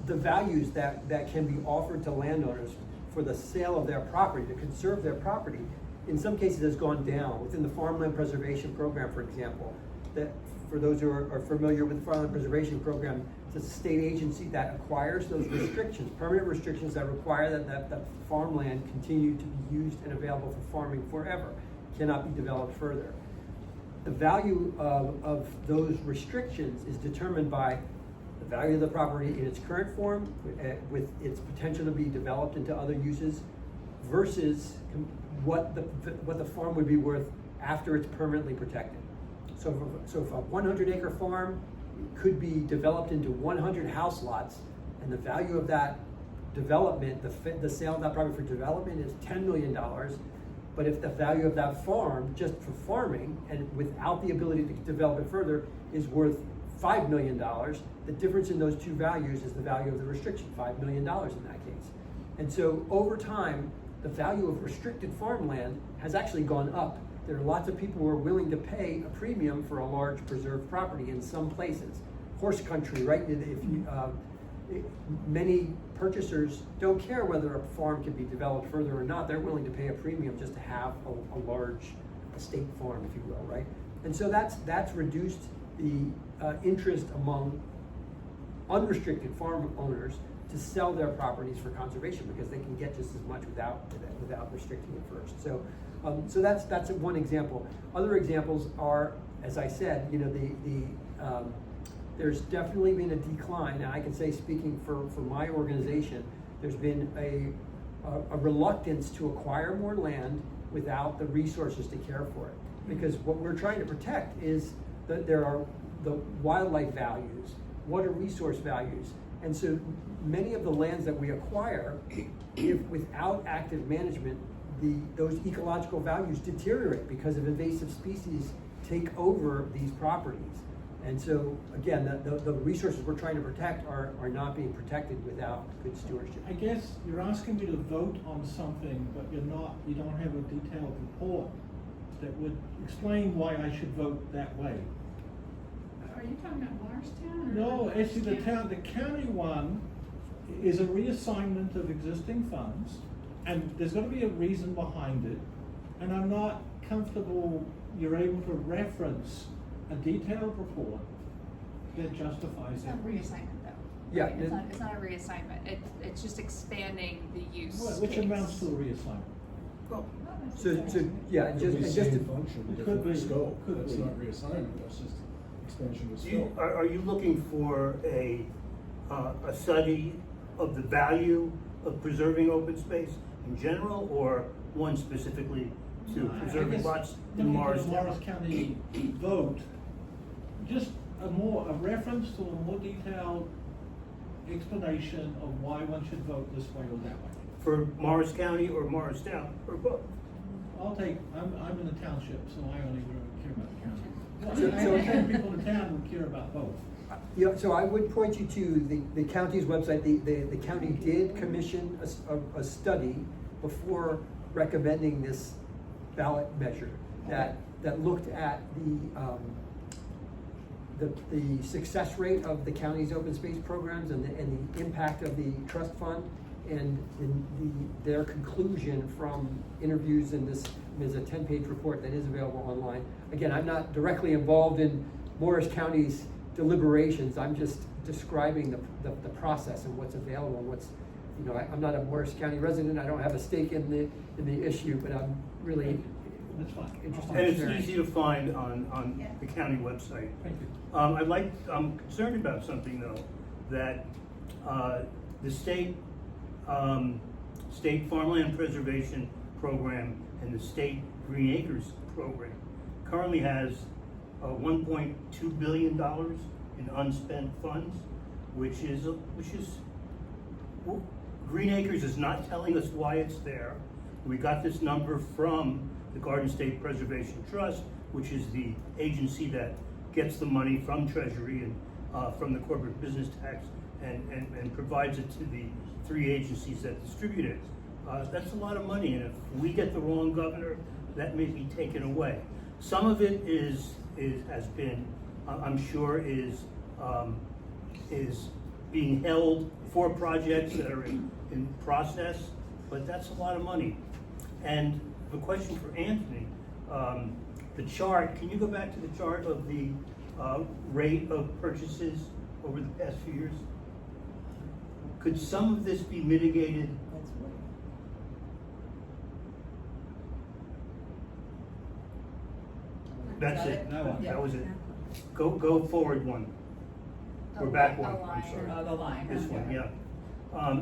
the values that can be offered to landowners for the sale of their property, to conserve their property, in some cases has gone down. Within the Farmland Preservation Program, for example, that for those who are familiar with the Farmland Preservation Program, it's a state agency that acquires those restrictions, permanent restrictions that require that farmland continue to be used and available for farming forever, cannot be developed further. The value of those restrictions is determined by the value of the property in its current form, with its potential to be developed into other uses, versus what the farm would be worth after it's permanently protected. So if a 100-acre farm could be developed into 100 house lots, and the value of that development, the sale of that property for development is $10 million, but if the value of that farm, just for farming, and without the ability to develop it further, is worth $5 million, the difference in those two values is the value of the restriction, $5 million in that case. And so over time, the value of restricted farmland has actually gone up. There are lots of people who are willing to pay a premium for a large preserved property in some places. Horse country, right? Many purchasers don't care whether a farm can be developed further or not. They're willing to pay a premium just to have a large estate farm, if you will, right? And so that's reduced the interest among unrestricted farm owners to sell their properties for conservation, because they can get just as much without restricting it first. So that's one example. Other examples are, as I said, there's definitely been a decline, and I can say, speaking for my organization, there's been a reluctance to acquire more land without the resources to care for it. Because what we're trying to protect is that there are the wildlife values, water resource values, and so many of the lands that we acquire, if without active management, those ecological values deteriorate because of invasive species take over these properties. And so, again, the resources we're trying to protect are not being protected without good stewardship. I guess you're asking me to vote on something, but you don't have a detailed report that would explain why I should vote that way. Are you talking about Morristown? No, actually, the county one is a reassignment of existing funds, and there's got to be a reason behind it, and I'm not comfortable you're able to reference a detailed report that justifies It's not it. reassignment though. Yeah, Right? It's not a reassignment. It's just expanding the use Which case. amounts to a reassignment. So yeah, Could just be to same function, It different could be. scope, Could that's be. not reassignment, that's just expansion of Do you, scope. are you looking for a study of the value of preserving open space in general, or one specifically to I preserving guess lots in looking at Morristown? the Morris County vote, just a reference to a more detailed explanation of why one should vote this way or that way. For Morris County or Morristown, or both? I'm in the township, so I only really care about the county. So- I think people in town would care about both. Yeah, so I would point you to the county's website. The county did commission a study before recommending this ballot measure that looked at the success rate of the county's open space programs and the impact of the trust fund, and their conclusion from interviews in this. There's a 10-page report that is available online. Again, I'm not directly involved in Morris County's deliberations. I'm just describing the process and what's available and what's, I'm not a Morris County resident. I don't have a stake in the issue, but I'm really That's fine. interested And in it's sharing. easy to find on the county website. Thank you. I'm concerned about something though, that the state farmland preservation program and the state Green Acres program currently has $1.2 billion in unspent funds, which is Green Acres is not telling us why it's there. We got this number from the Garden State Preservation Trust, which is the agency that gets the money from Treasury and from the corporate business tax and provides it to the three agencies that distribute it. That's a lot of money, and if we get the wrong governor, that may be taken away. Some of it has been, I'm sure, is being held for projects that are in process, but that's a lot of money. And a question for Anthony. The chart, can you go back to the chart of the rate of purchases over the past few years? Could some of this be mitigated? That's it. No. That was it. Go forward one. Or back one, I'm sorry. Oh, the line. This one, yeah.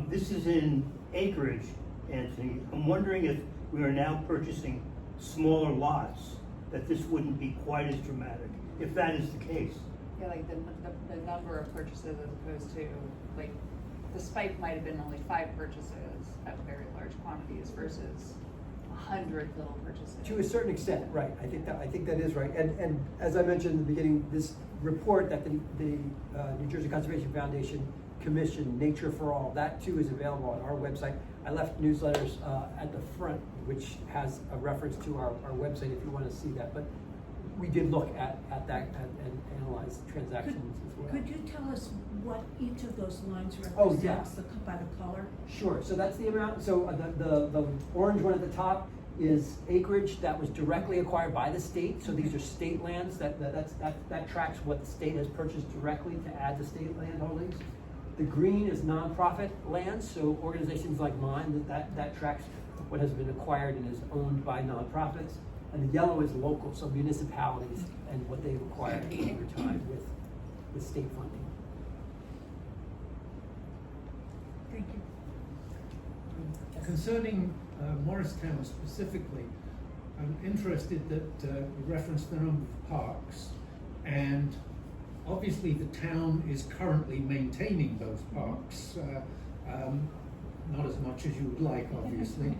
This is in acreage, Anthony. I'm wondering if we are now purchasing smaller lots, that this wouldn't be quite as dramatic, if that is the case. Yeah, like the number of purchases as opposed to, like, the spike might have been only 5 purchases at very large quantities versus 100 little purchases. To a certain extent, right, I think that is right, and as I mentioned in the beginning, this report that the New Jersey Conservation Foundation commissioned, Nature for All, that too is available on our website. I left newsletters at the front, which has a reference to our website if you want to see that, but we did look at that and analyze transactions as well. Could you tell us what each of those lines Oh, represents yeah. by the color? Sure, so that's the amount, so the orange one at the top is acreage that was directly acquired by the state, so these are state lands, that tracks what the state has purchased directly to add to state land holdings. The green is nonprofit lands, so organizations like mine, that tracks what has been acquired and is owned by nonprofits. And the yellow is local, so municipalities and what they've acquired over time with state funding. Thank you. Concerning Morristown specifically, I'm interested that you referenced the number of parks, and obviously the town is currently maintaining those parks, not as much as you would like, obviously,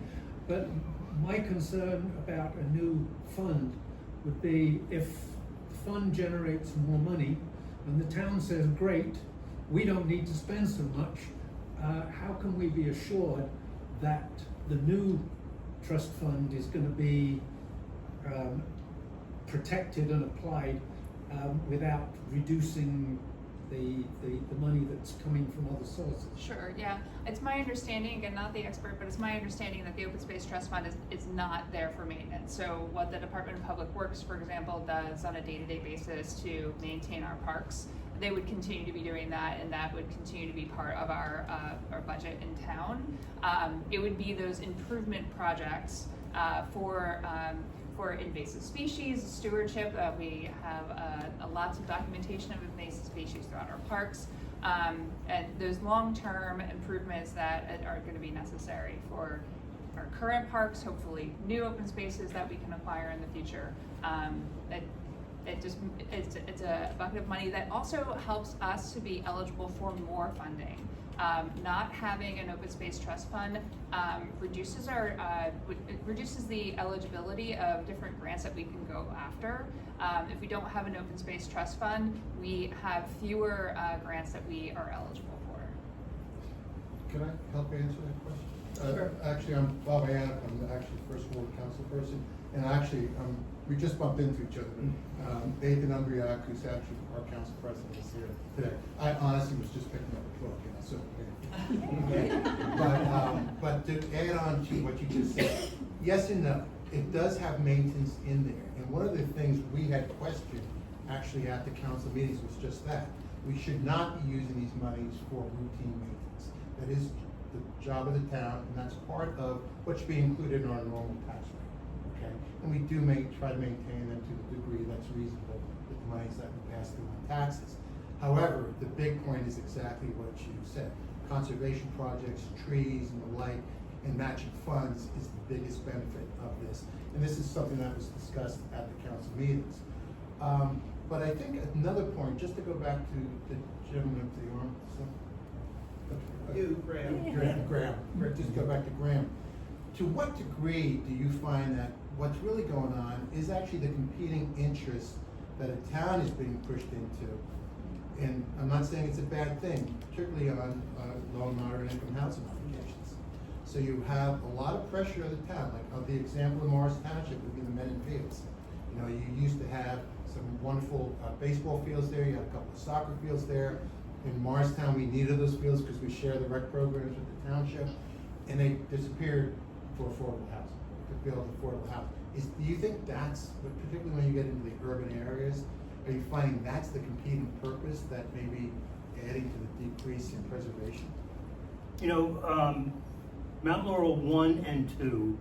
but my concern about a new fund would be if the fund generates more money and the town says, great, we don't need to spend so much, how can we be assured that the new trust fund is going to be protected and applied without reducing the money that's coming from other sources? Sure, yeah. It's my understanding, again, not the expert, but it's my understanding that the Open Space Trust Fund is not there for maintenance. So what the Department of Public Works, for example, does on a day-to-day basis to maintain our parks, they would continue to be doing that, and that would continue to be part of our budget in town. It would be those improvement projects for invasive species stewardship. We have lots of documentation of invasive species throughout our parks, and those long-term improvements that are going to be necessary for our current parks, hopefully new open spaces that we can acquire in the future. It's a bucket of money that also helps us to be eligible for more funding. Not having an open space trust fund reduces the eligibility of different grants that we can go after. If we don't have an open space trust fund, we have fewer grants that we are eligible for. Can I help answer that question? Sure. Actually, I'm Bob Anik, I'm actually first ward council person, and actually, we just bumped into each other. Nathan Umbriak, who's actually our council president, is here today. I honestly was just picking up a book, so. But to add on to what you just said, yes and no, it does have maintenance in there. And one of the things we had questioned actually at the council meetings was just that. We should not be using these monies for routine maintenance. That is the job of the town, and that's part of what should be included in our normal tax rate, okay? And we do try to maintain them to the degree that's reasonable with the monies that we pass through on taxes. However, the big point is exactly what you said. Conservation projects, trees and the like, and matching funds is the biggest benefit of this. And this is something that was discussed at the council meetings. But I think another point, just to go back to the gentleman with the arm, Graham. Just go back to Graham. To what degree do you find that what's really going on is actually the competing interests that a town is being pushed into? And I'm not saying it's a bad thing, particularly on low and moderate income housing applications. So you have a lot of pressure on the town, like the example of Morris Township would be the men in fields. You know, you used to have some wonderful baseball fields there, you had a couple of soccer fields there. In Morristown, we needed those fields because we share the rec programs with the township, and they disappeared for affordable housing. to build affordable housing. Do you think that's, particularly when you get into the urban areas, are you finding that's the competing purpose that may be adding to the decrease in preservation? You know, Mount Laurel 1 and 2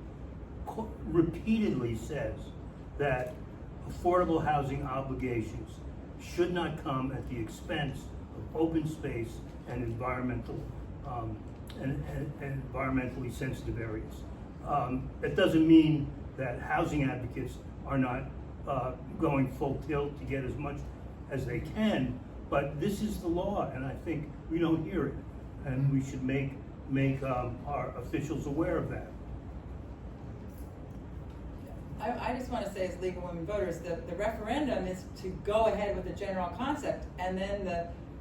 repeatedly says that affordable housing obligations should not come at the expense of open space and environmental and environmentally sensitive areas. That doesn't mean that housing advocates are not going full tilt to get as much as they can, but this is the law, and I think we don't hear it, and we should make our officials aware of that. I just want to say, as League of Women Voters, the referendum is to go ahead with the general concept, and then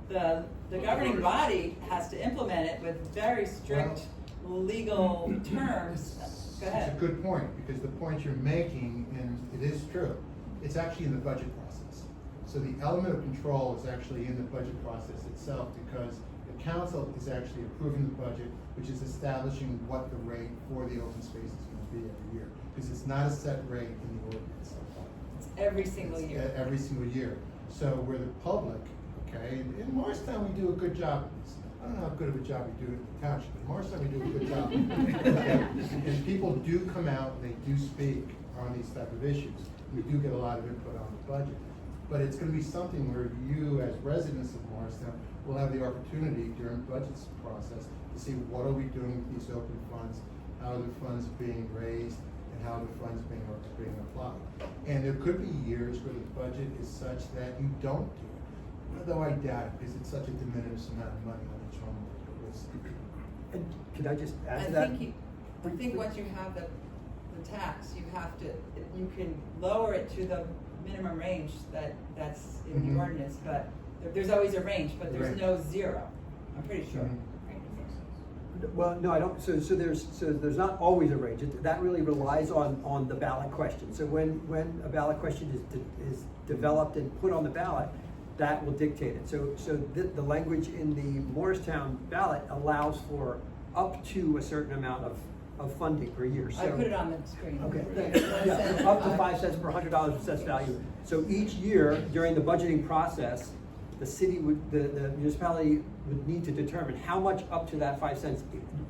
the governing body has to implement it with very strict legal terms. Go ahead. It's a good point, because the point you're making, and it is true, it's actually in the budget process. So the element of control is actually in the budget process itself, because the council is actually approving the budget, which is establishing what the rate for the open space is going to be every year. Because it's not a set rate in the ordinance. It's every single year. Every single year. So where the public, okay, in Morristown we do a good job. I don't know how good of a job we do at the township, but in Morristown we do a good job. Okay? And people do come out, they do speak on these type of issues. We do get a lot of input on the budget. But it's going to be something where you, as residents of Morristown, will have the opportunity during the budget process to see what are we doing with these open funds, how are the funds being raised, and how the funds being applied. And there could be years where the budget is such that you don't do it. Although I doubt it, because it's such a de minimis amount of money on each home. And could I just add to that? I think once you have the tax, you can lower it to the minimum range that's in the ordinance, but there's always a range, but there's no zero, I'm pretty sure. Well, no, I don't. So there's not always a range. That really relies on the ballot question. So when a ballot question is developed and put on the ballot, that will dictate it. So the language in the Morristown ballot allows for up to a certain amount of funding per year. So, I put it on the screen. Okay. Yeah, up to 5 cents per $100 of assessed value. So each year during the budgeting process, the municipality would need to determine how much up to that 5 cents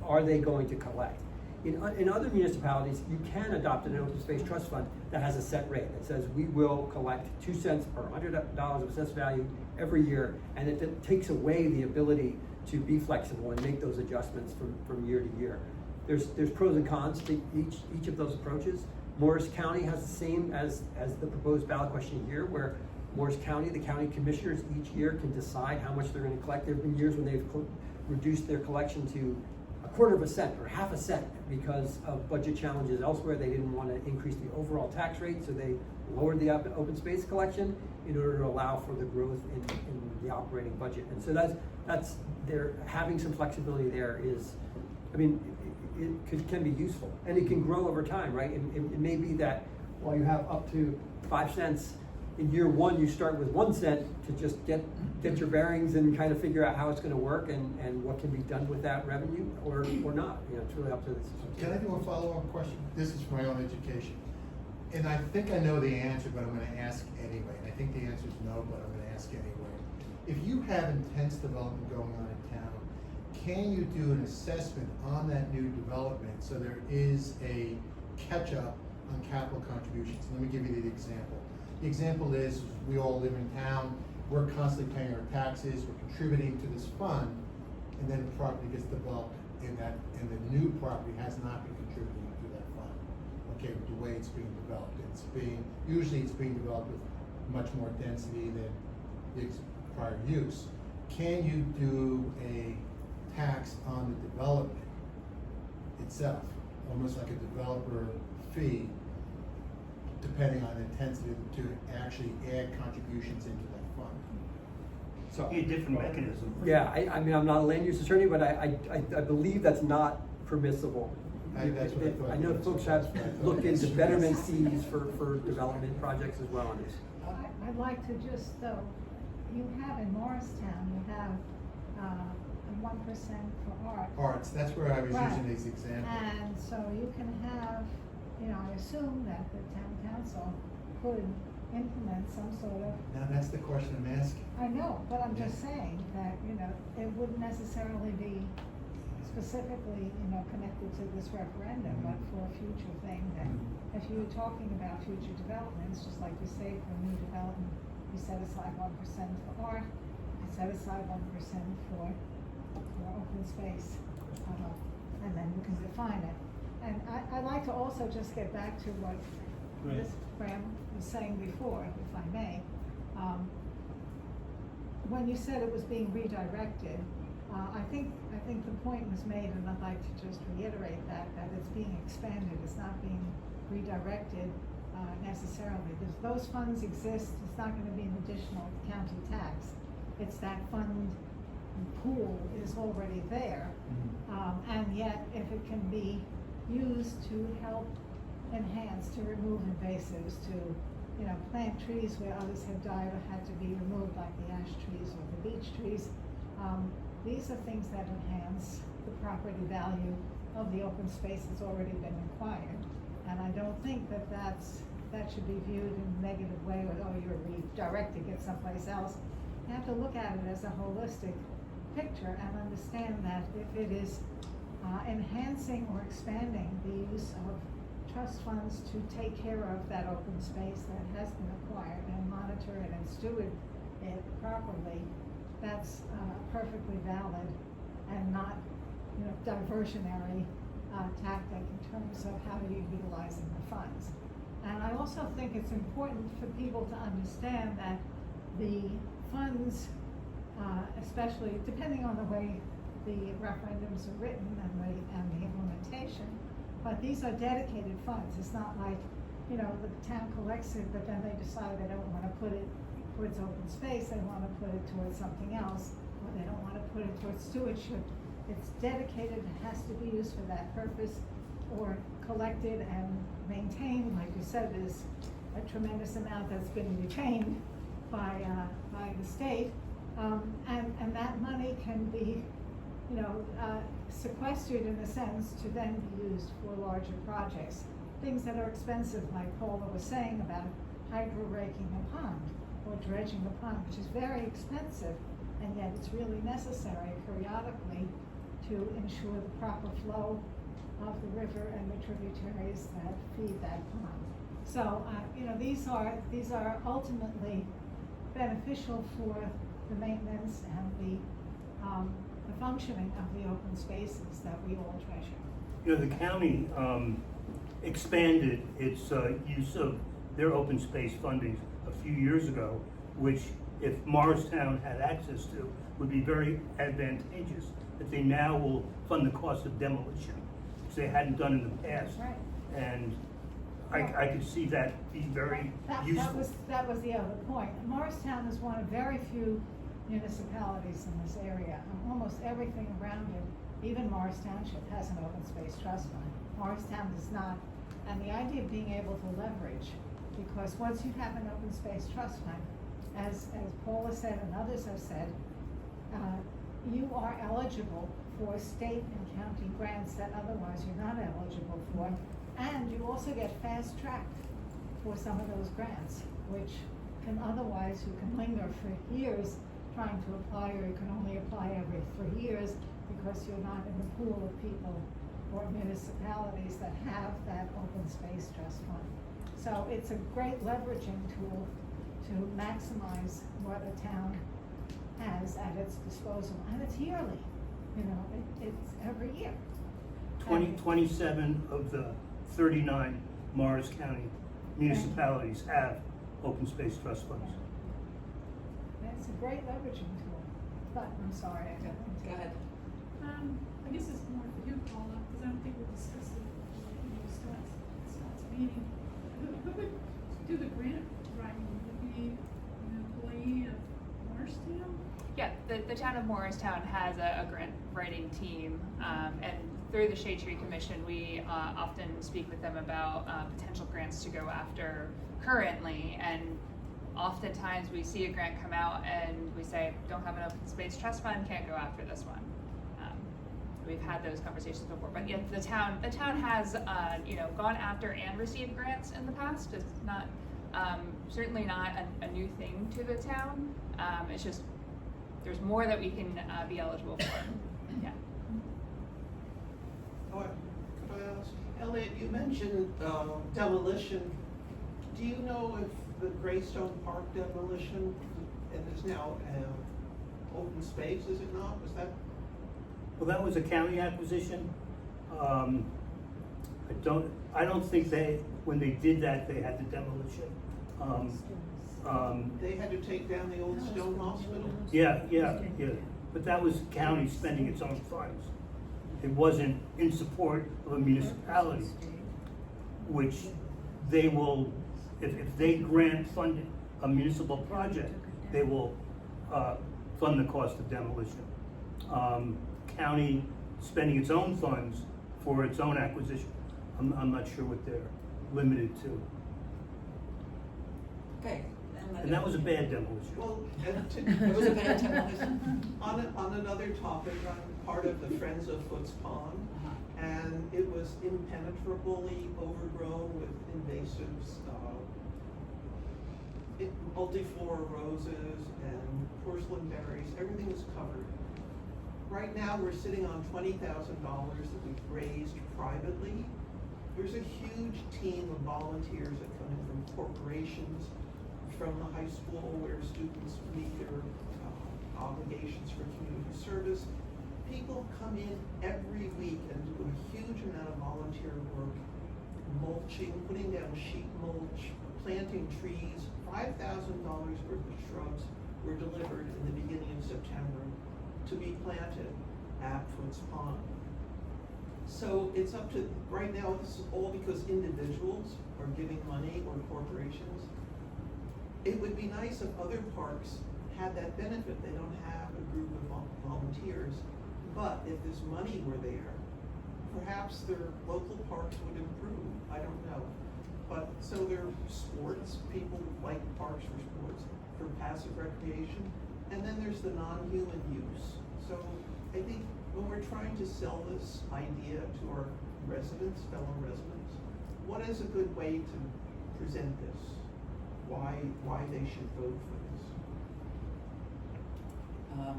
are they going to collect. In other municipalities, you can adopt an open space trust fund that has a set rate that says we will collect 2 cents per $100 of assessed value every year, and it takes away the ability to be flexible and make those adjustments from year to year. There's pros and cons to each of those approaches. Morris County has the same as the proposed ballot question here, where Morris County, the county commissioners each year can decide how much they're going to collect. There have been years when they've reduced their collection to 1/4 cent or 1/2 cent because of budget challenges elsewhere. They didn't want to increase the overall tax rate, so they lowered the open space collection in order to allow for the growth in the operating budget. And so that's they're having some flexibility there is, I mean, it can be useful, and it can grow over time, right? It may be that while you have up to 5 cents, in year one you start with 1 cent to just get your bearings and kind of figure out how it's going to work and what can be done with that revenue or not. You know, it's really up to this. Can I do a follow-up question? This is for my own education. And I think I know the answer, but I'm going to ask anyway. And I think the answer is no, but I'm going to ask anyway. If you have intense development going on in town, can you do an assessment on that new development so there is a catch-up on capital contributions? Let me give you the example. The example is we all live in town, we're constantly paying our taxes, we're contributing to this fund, and then the property gets developed and the new property has not been contributing to that fund. Okay, with the way it's being developed. Usually it's being developed with much more density than its prior use. Can you do a tax on the development itself, almost like a developer fee, depending on the intensity to actually add contributions into that fund? So A different mechanism. yeah, I mean, I'm not a land use attorney, but I believe that's not permissible. That's what I thought. I know folks have looked into betterment fees for development projects as well on this. I'd like to just, though, you have in Morristown, you have 1% for art. Arts, that's where I was Right. using these examples. And so you can have, I assume that the town council could implement some sort of, Now, that's the question I'm asking. I know, but I'm just saying that, it wouldn't necessarily be specifically, connected to this referendum, but for a future thing, that if you were talking about future developments, just like you say, for new development, you set aside 1% for art, you set aside 1% for open space, and then you can define it. And I'd like to also just get back to what Right. Ms. Graham was saying before, if I may. When you said it was being redirected, I think the point was made, and I'd like to just reiterate that it's being expanded, it's not being redirected necessarily. Those funds exist, it's not gonna be an additional county tax. It's that fund pool is already there. And yet, if it can be used to help enhance, to remove invasives, to, plant trees where others have died or had to be removed, like the ash trees or the beech trees, these are things that enhance the property value of the open space that's already been acquired. And I don't think that should be viewed in a negative way, or, oh, you're redirecting it someplace else. You have to look at it as a holistic picture and understand that if it is enhancing or expanding the use of trust funds to take care of that open space that has been acquired and monitor it and steward it properly, that's perfectly valid and not, diversionary tactic in terms of how you're utilizing the funds. And I also think it's important for people to understand that the funds, especially depending on the way the referendums are written and the implementation, but these are dedicated funds. It's not like, the town collects it, but then they decide they don't want to put it towards open space, they want to put it towards something else, or they don't want to put it towards stewardship. It's dedicated, it has to be used for that purpose, or collected and maintained. Like you said, there's a tremendous amount that's been retained by the state, and that money can be, sequestered in a sense to then be used for larger projects. Things that are expensive, like Paula was saying about hydro raking a pond or dredging a pond, which is very expensive, and yet it's really necessary periodically to ensure the proper flow of the river and the tributaries that feed that pond. So, these are ultimately beneficial for the maintenance and the functioning of the open spaces that we all treasure. The county expanded its use of their open space funding a few years ago, which, if Morristown had access to, would be very advantageous. That they now will fund the cost of demolition, which they hadn't done in the past. Right. And I could see that be very useful. That was the other point. Morristown is one of very few municipalities in this area. Almost everything around it, even Morris Township, has an open space trust fund. Morristown does not. And the idea of being able to leverage, because once you have an open space trust fund, as Paula said and others have said, you are eligible for state and county grants that otherwise you're not eligible for. And you also get fast-tracked for some of those grants, which can otherwise, you can linger for years trying to apply, or you can only apply every 3 years because you're not in the pool of people or municipalities that have that open space trust fund. So it's a great leveraging tool to maximize what a town has at its disposal, and it's yearly, it's every year. 27 of the 39 Morris County municipalities have open space trust funds. It's a great leveraging tool, but I'm sorry, I didn't. Go ahead. I guess it's more for you, Paula, because I don't think we discussed it in Scott's meeting. Who would do the grant writing? Would it be an employee of Morristown? Yeah, the town of Morristown has a grant writing team, and through the Shade Tree Commission, we often speak with them about potential grants to go after currently, and oftentimes we see a grant come out and we say, don't have an open space trust fund, can't go after this one. we've had those conversations before. But yeah, the town has gone after and received grants in the past. It's not certainly not a new thing to the town. It's just there's more that we can be eligible for. Yeah. Could I ask, Elliot, you mentioned demolition. Do you know if the Greystone Park demolition, and is now open space, is it not? Was that? Well, that was a county acquisition. I don't think when they did that, they had the demolition. They had to take down the old stone hospital? Yeah. But that was county spending its own funds. It wasn't in support of a municipality, which they will, if they grant funded a municipal project, they will fund the cost of demolition. County spending its own funds for its own acquisition, I'm not sure what they're limited to. Okay. And that was a bad demolition. Well, It was a bad demolition. On another topic, I'm part of the Friends of Foots Pond, and it was impenetrably overgrown with invasives, multiflora roses and porcelain berries. Everything was covered. Right now, we're sitting on $20,000 that we've raised privately. There's a huge team of volunteers that come in from corporations, from the high school where students meet their obligations for community service. People come in every week and do a huge amount of volunteer work, mulching, putting down sheet mulch, planting trees. $5,000 worth of shrubs were delivered in the beginning of September to be planted at Foots Pond. So it's up to, right now, this is all because individuals are giving money or corporations. It would be nice if other parks had that benefit. They don't have a group of volunteers, but if this money were there, perhaps their local parks would improve. I don't know. But so there are sports, people like parks for sports, for passive recreation, and then there's the non-human use. So I think when we're trying to sell this idea to our residents, fellow residents, what is a good way to present this? Why they should vote for this?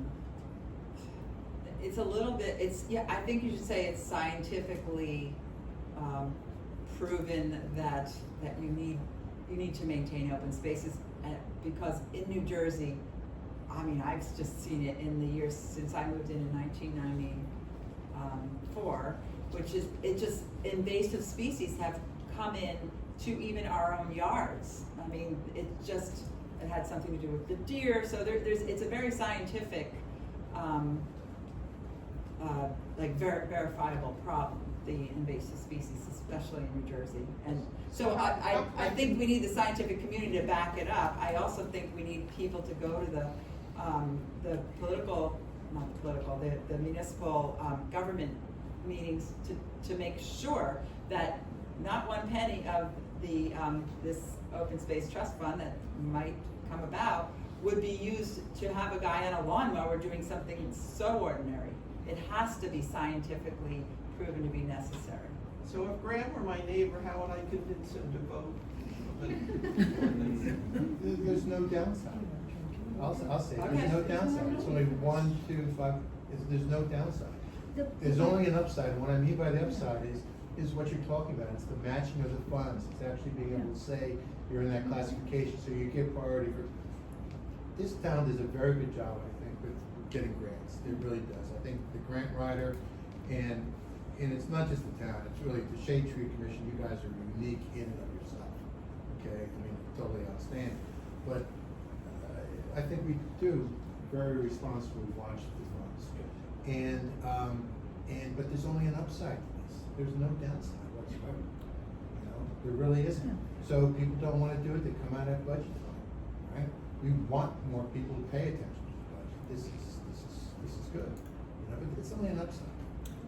It's a little bit, I think you should say it's scientifically proven that you need to maintain open spaces, because in New Jersey, I mean, I've just seen it in the years since I moved in 1994, which is, invasive species have come in to even our own yards. I mean, it had something to do with the deer, so it's a very scientific, verifiable problem, the invasive species, especially in New Jersey. And so I think we need the scientific community to back it up. I also think we need people to go to the municipal government meetings to make sure that not one penny of the this open space trust fund that might come about would be used to have a guy on a lawnmower doing something so ordinary. It has to be scientifically proven to be necessary. So if Graham were my neighbor, how would I convince him to vote? There's no downside. I'll say, Okay. there's no downside. It's only 1, 2, 5, there's no downside. There's only an upside, and what I mean by the upside is what you're talking about. It's the matching of the funds. It's actually being able to say you're in that classification, so you get priority for. This town does a very good job, I think, with getting grants. It really does. I think the grant writer, and it's not just the town, it's really the Shade Tree Commission. You guys are unique in and of yourself. Okay, I mean, totally outstanding. But I think we do very responsibly watch the funds. But there's only an upside to this. There's no downside whatsoever. You know, there really isn't. So people don't want to do it, they come out of budget fund, right? We want more people to pay attention to the budget. This is good. You know, but it's only an upside.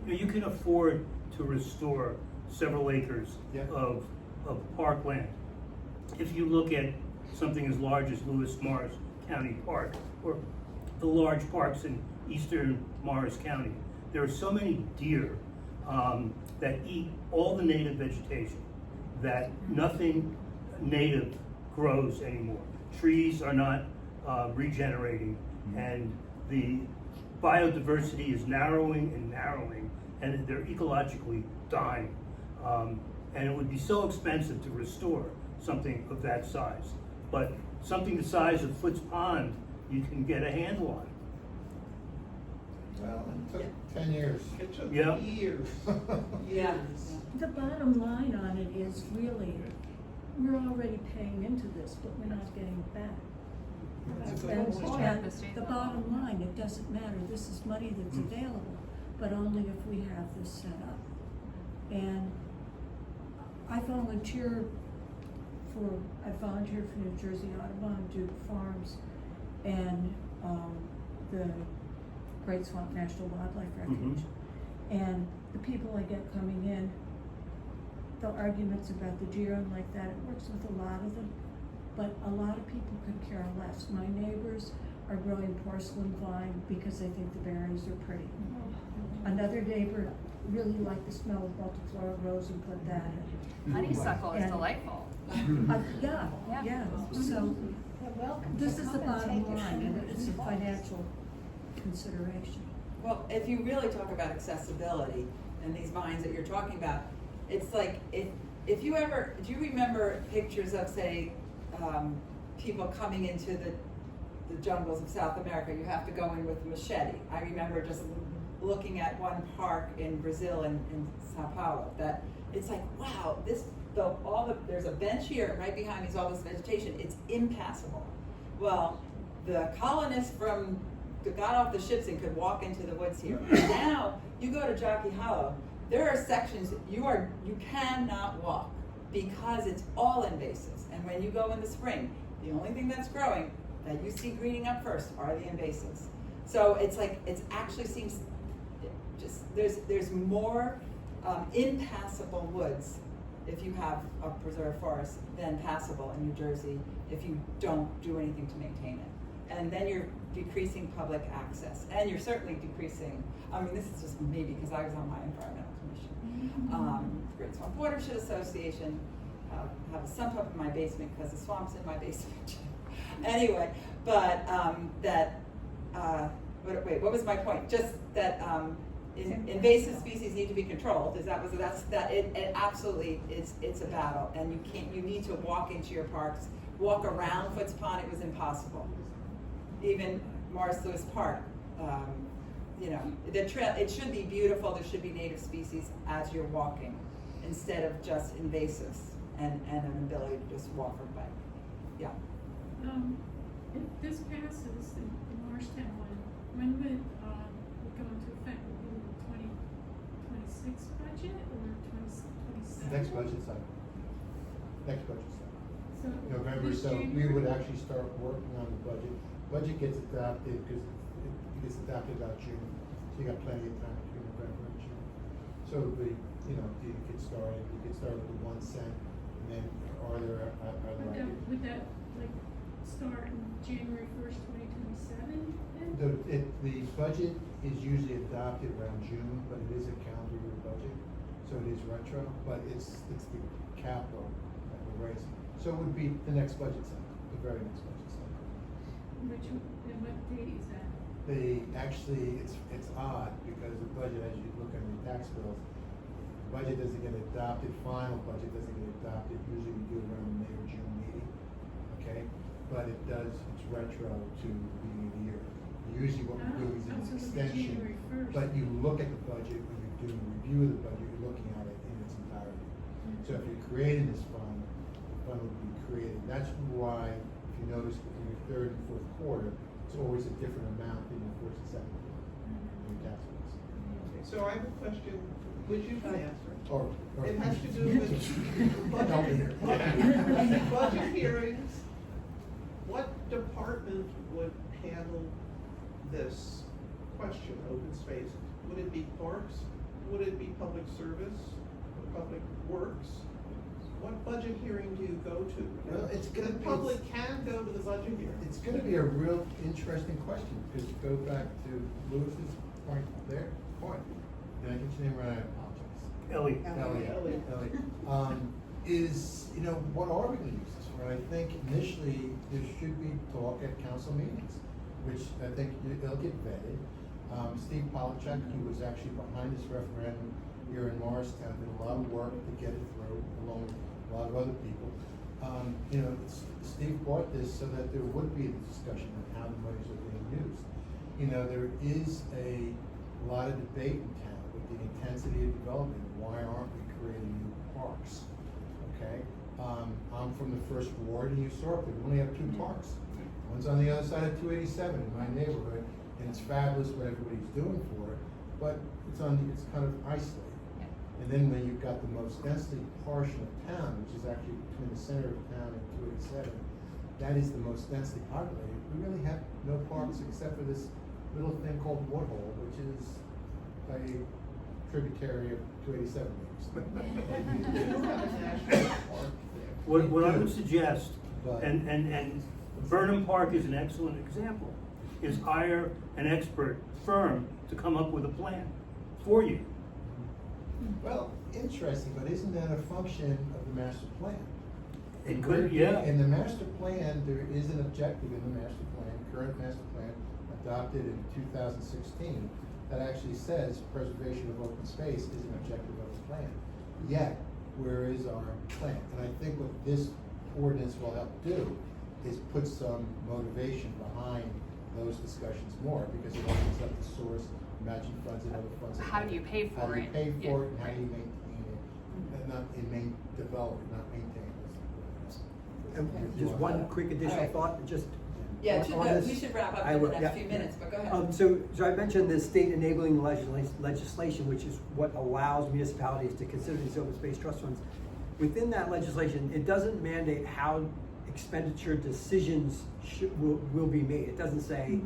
You can afford to restore several acres of parkland. If you look at something as large as Lewis Morris County Park, or the large parks in eastern Morris County, There are so many deer that eat all the native vegetation that nothing native grows anymore. Trees are not regenerating, and the biodiversity is narrowing and narrowing, and they're ecologically dying. And it would be so expensive to restore something of that size. But something the size of Foots Pond, you can get a handle on. Well, it took 10 years. It took Yeah. years. Yeah. The bottom line on it is really, we're already paying into this, but we're not getting it back. That's a good And point. the bottom line, it doesn't matter, this is money that's available, but only if we have this set up. And I volunteered for New Jersey Audubon, Duke Farms, and, the Great Swamp National Wildlife Refuge. And the people I get coming in, the arguments about the deer and like that, it works with a lot of them, but a lot of people could care less. My neighbors are growing porcelain vine because they think the berries are pretty. Another neighbor really liked the smell of multiflora rose and put that in. Honeysuckle is And- delightful. Yeah, Yeah. so They're welcome to this is the come and take bottom it line, from and the it's a boss. financial consideration. Well, if you really talk about accessibility and these vines that you're talking about, it's like, if you ever, do you remember pictures of, say, people coming into the jungles of South America? You have to go in with a machete. I remember just looking at one park in Brazil, in Sao Paulo, that it's like, wow, there's a bench here, right behind me is all this vegetation, it's impassable. Well, the colonists that got off the ships and could walk into the woods here. Now, you go to Jockey Hollow, there are sections you cannot walk because it's all invasives. And when you go in the spring, the only thing that's growing that you see greening up first are the invasives. So it's like, it actually seems there's more impassable woods if you have a preserved forest than passable in New Jersey if you don't do anything to maintain it. And then you're decreasing public access, and you're certainly decreasing, I mean, this is just me because I was on my environmental commission. Great Swamp Watershed Association, have a sump up in my basement because the swamp's in my basement. Anyway, but wait, what was my point? Just that invasive species need to be controlled. It absolutely it's a battle, and you need to walk into your parks, walk around Foots Pond. It was impossible. Even Morris Lewis Park, the trail, it should be beautiful. There should be native species as you're walking, instead of just invasives and an ability to just walk or bike. Yeah. If this passes, the Morristown one, when would it go into effect? Would it be the 2026 budget or 2027? Next budget cycle. So November, this so we January- would actually start working on the budget. Budget gets adopted because it gets adopted about June, so you got plenty of time between November and June. So you get started with the 1 cent, and then are there Would that like start in January 1st, 2027 then? the budget is usually adopted around June, but it is a calendar year budget, so it is retro, but it's the capital that we're raising. So it would be the next budget cycle, the very next budget cycle. And what date is that? It's odd because the budget, as you look at the tax bills, the budget doesn't get adopted, final budget doesn't get adopted, usually we do it around the May or June meeting, okay? But it's retro to the beginning of the year. Usually what we do is an so it'll be extension, January 1st. but you look at the budget, when you're doing a review of the budget, you're looking at it in its entirety. So if you're creating this fund, the fund will be created. That's why, if you notice, in your third and fourth quarter, it's always a different amount than your first and second quarter in your tax bills. Okay, so I have a question, which you can answer. Or It has to do with budget hearings. What department would handle this question, open space? Would it be parks? Would it be public service? Or public works? What budget hearing do you go to? Well, it's gonna The be- public can go to the budget hearing. It's gonna be a real interesting question, because to go back to Lewis's point. I get your name right? I apologize. Ellie. Elliot. Is, you know, what are we gonna use this for? I think initially there should be talk at council meetings, which I think it'll get vetted. Steve Polachek, who was actually behind this referendum here in Morristown, did a lot of work to get it through, along with a lot of other people. You know, Steve brought this so that there would be a discussion on how the monies are being used. You know, there is a lot of debate in town with the intensity of development. Why aren't we creating new parks? Okay, I'm from the first ward in Usurp. We only have 2 parks. One's on the other side of 287 in my neighborhood, and it's fabulous what everybody's doing for it, but it's kind of isolated. And then when you've got the most densely portion of town, which is actually between the center of town and 287, that is the most densely populated. We really have no parks except for this little thing called Woodhole, which is a tributary of 287 What I would suggest, But- and Burnham Park is an excellent example, is hire an expert firm to come up with a plan for you. Well, interesting, but isn't that a function of the master plan? It could, yeah. In the master plan, there is an objective in the master plan, current master plan, adopted in 2016, that actually says preservation of open space is an objective of the plan. Yet, where is our plan? And I think what this ordinance will help do is put some motivation behind those discussions more, because it opens up the source, matching funds and other funds. How do you pay for How do you it? pay Yeah. for it, and how do you maintain it, and not, develop it, not maintain it. And just one quick additional All right. thought, just. Yeah, on this. we should wrap up I in the will, next yeah, few yeah. minutes, but go ahead. So I mentioned the state enabling legislation, which is what allows municipalities to consider these open space trust funds. Within that legislation, it doesn't mandate how expenditure decisions will be made. It doesn't say,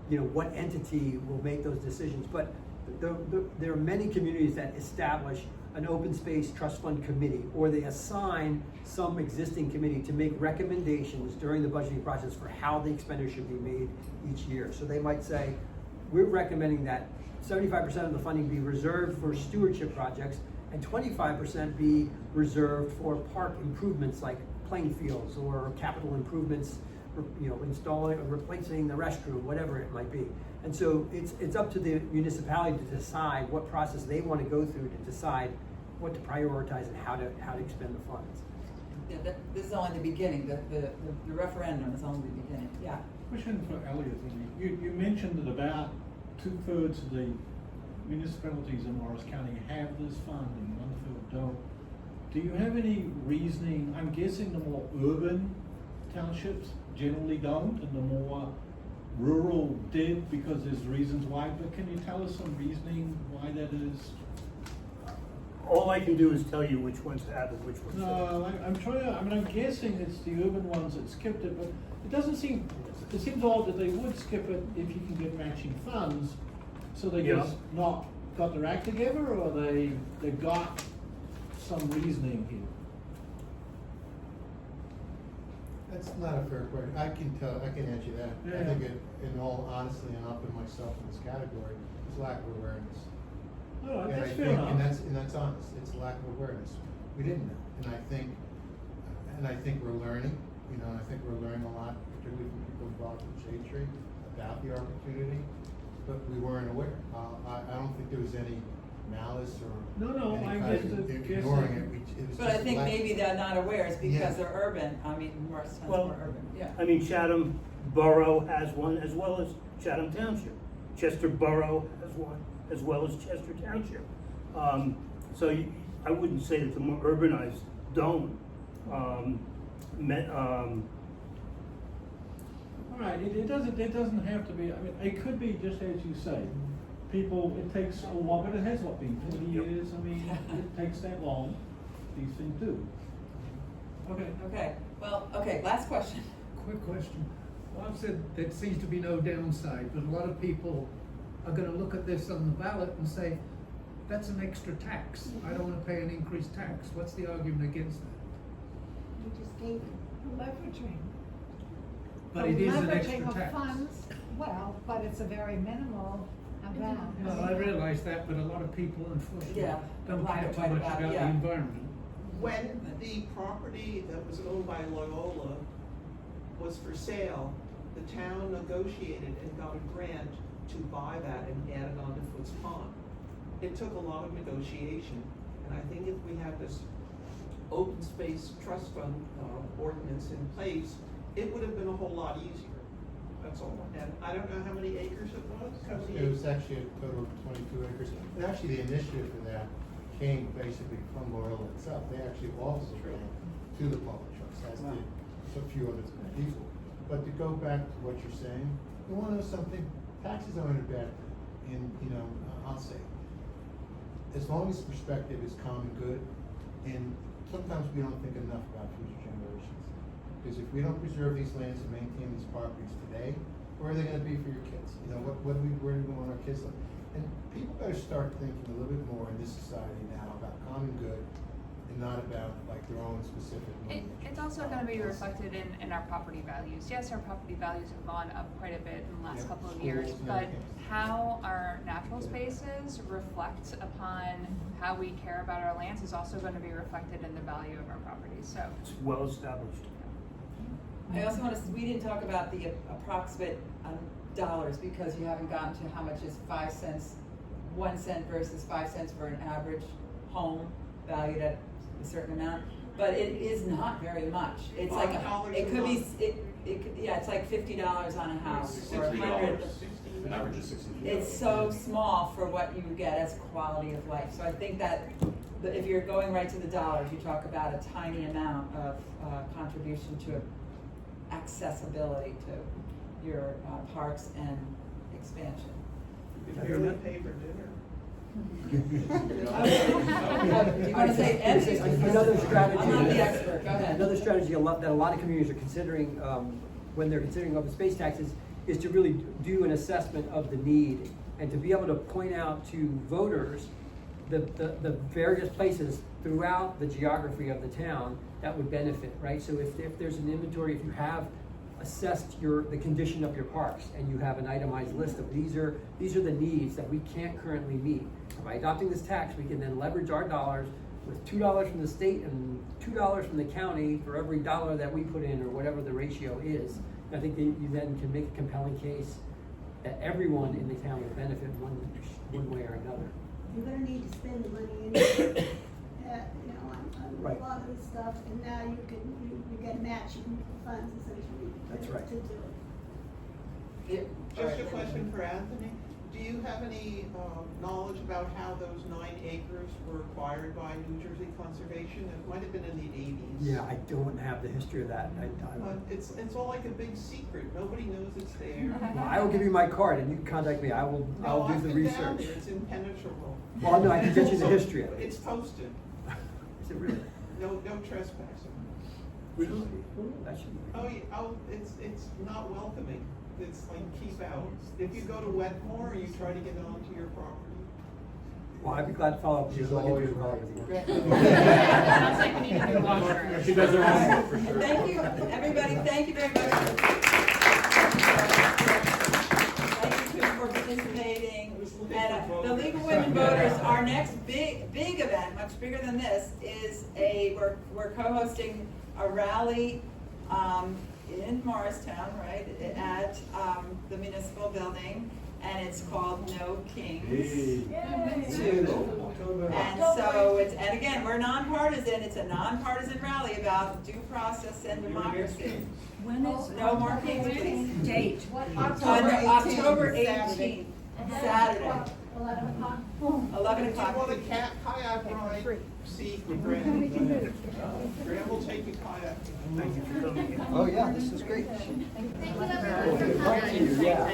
you know, what entity will make those decisions, but there are many communities that establish an open space trust fund committee, or they assign some existing committee to make recommendations during the budgeting process for how the expenditure should be made each year. So they might say, we're recommending that 75% of the funding be reserved for stewardship projects and 25% be reserved for park improvements like playing fields or capital improvements, you know, installing or replacing the restroom, whatever it might be. And so it's up to the municipality to decide what process they want to go through to decide what to prioritize and how to expend the funds. Yeah, this is only the beginning, the referendum is only the beginning, yeah. Question for Elliot. You mentioned that about 2/3 of the municipalities in Morris County have this fund and 1/3 don't. Do you have any reasoning? I'm guessing the more urban townships generally don't, and the more rural did, because there's reasons why. But can you tell us some reasoning why that is? All I can do is tell you which ones have and which ones don't. No, I'm trying to, I'm guessing it's the urban ones that skipped it, but it doesn't seem, it seems odd that they would skip it if you can get matching funds. So they Yeah. just not got their act together, or they got some reasoning here? That's not a fair question. I can answer that. I Yeah. think in all honesty, and I'll put myself in this category, it's lack of awareness. Oh, And I that's fair think, enough. and that's honest, it's lack of awareness. We didn't know, and I think we're learning, you know, and I think we're learning a lot, particularly from people involved in Shade Tree, about the opportunity, but we weren't aware. I don't think there was any malice or No, any I kind guess of it's ignoring guessing. it. Was But I just think lack- maybe they're not aware, it's because Yeah. they're urban, I mean, Morristown's Well, more urban, yeah. I mean, Chatham Borough has one as well as Chatham Township. Chester Borough has one as well as Chester Township. I wouldn't say that the more urbanized don't. All right, it doesn't have to be, I mean, it could be just as you say. People, it takes a while, but it has what, been 20 Yep. years? I mean, it takes that long, these things do. Okay. Okay, last question. Quick question. Well, I've said there seems to be no downside, but a lot of people are gonna look at this on the ballot and say, that's an extra tax. I don't wanna pay an increased tax. What's the argument against that? You just gave leveraging. But it is an extra Leveraging of tax. funds, well, but it's a very minimal about. No, I realize that, but a lot of people unfortunately Yeah, don't black care and too white much about it, about the yeah. environment. When the property that was owned by Loyola was for sale, the town negotiated and got a grant to buy that and add it on to Foots Pond. It took a lot of negotiation, and I think if we have this open space trust fund ordinance in place, it would have been a whole lot easier. That's all. And I don't know how many acres it was. How many It was acres? actually a total of 22 acres. And actually, the initiative for that came basically from Loyola itself. They actually offered the land to the public trust, as Wow. did a few other people. But to go back to what you're saying, you want to know something? Taxes aren't a bad thing. And, you know, I'll say, as long as perspective is common good, and sometimes we don't think enough about future generations. Because if we don't preserve these lands and maintain these properties today, where are they gonna be for your kids? You know, where do we want our kids to live? And people better start thinking a little bit more in this society now about common good and not about like their own specific money It's interests. also gonna be reflected in our property values. Yes, our property values have gone up quite a bit in the last Yeah, couple of years, schools and but everything. how our natural spaces reflect upon how we care about our lands is also gonna be reflected in the value of our properties, so. It's well established. I also want to, we didn't talk about the approximate dollars because you haven't gotten to how much is 5 cents, 1 cent versus 5 cents for an average home valued at a certain amount. But it is not very much. It's like, $5 it a could be, month. yeah, it's like $50 on a house or $100. An average of 60. It's so small for what you get as quality of life. So I think that if you're going right to the dollars, you talk about a tiny amount of contribution to accessibility to your parks and expansion. You barely pay for dinner. Do you want to say anything? Another strategy. I'm not the expert, go ahead. Another strategy that a lot of communities are considering when they're considering open space taxes is to really do an assessment of the need and to be able to point out to voters the various places throughout the geography of the town that would benefit, right? So if there's an inventory, if you have assessed the condition of your parks and you have an itemized list of these are the needs that we can't currently meet. By adopting this tax, we can then leverage our dollars with $2 from the state and $2 from the county for every dollar that we put in or whatever the ratio is. I think that you then can make a compelling case that everyone in the town will benefit one way or another. You're gonna need to spend the money anyway, you know, on Right. a lot of the stuff, and now you get matching funds essentially That's right. to do it. Just a question for Anthony. Do you have any knowledge about how those 9 acres were acquired by New Jersey Conservation? It might have been in the 80s. Yeah, I don't have the history of that. It's all like a big secret. Nobody knows it's there. Well, I will give you my card and you can contact me. I'll do I've the been down research. there. It's impenetrable. Well, no, I can get you the history of it. It's posted. Is it really? No trespassing. That should be. Oh, yeah, it's not welcoming. It's like keep out. If you go to Wetmore, you try to get onto your property. Well, I'd be glad to follow up with you. She's always right. Sounds like we need a new washer. She does her homework for sure. Thank you, everybody, thank you very much. Thank you for participating. And the League of Women Voters, our next big event, much bigger than this, is we're co-hosting a rally in Morristown, right, at the municipal building, and it's called No Kings 2. And so and again, we're nonpartisan. It's a nonpartisan rally about due process and democracy. When is? No more kings, please. Date. October 18th, Saturday, 11 o'clock. 11 If you o'clock. want a kayak ride, see Graham. Graham will take you kayaking. Thank you for coming. Oh, yeah, this is great. Thank you everyone for coming. Yeah.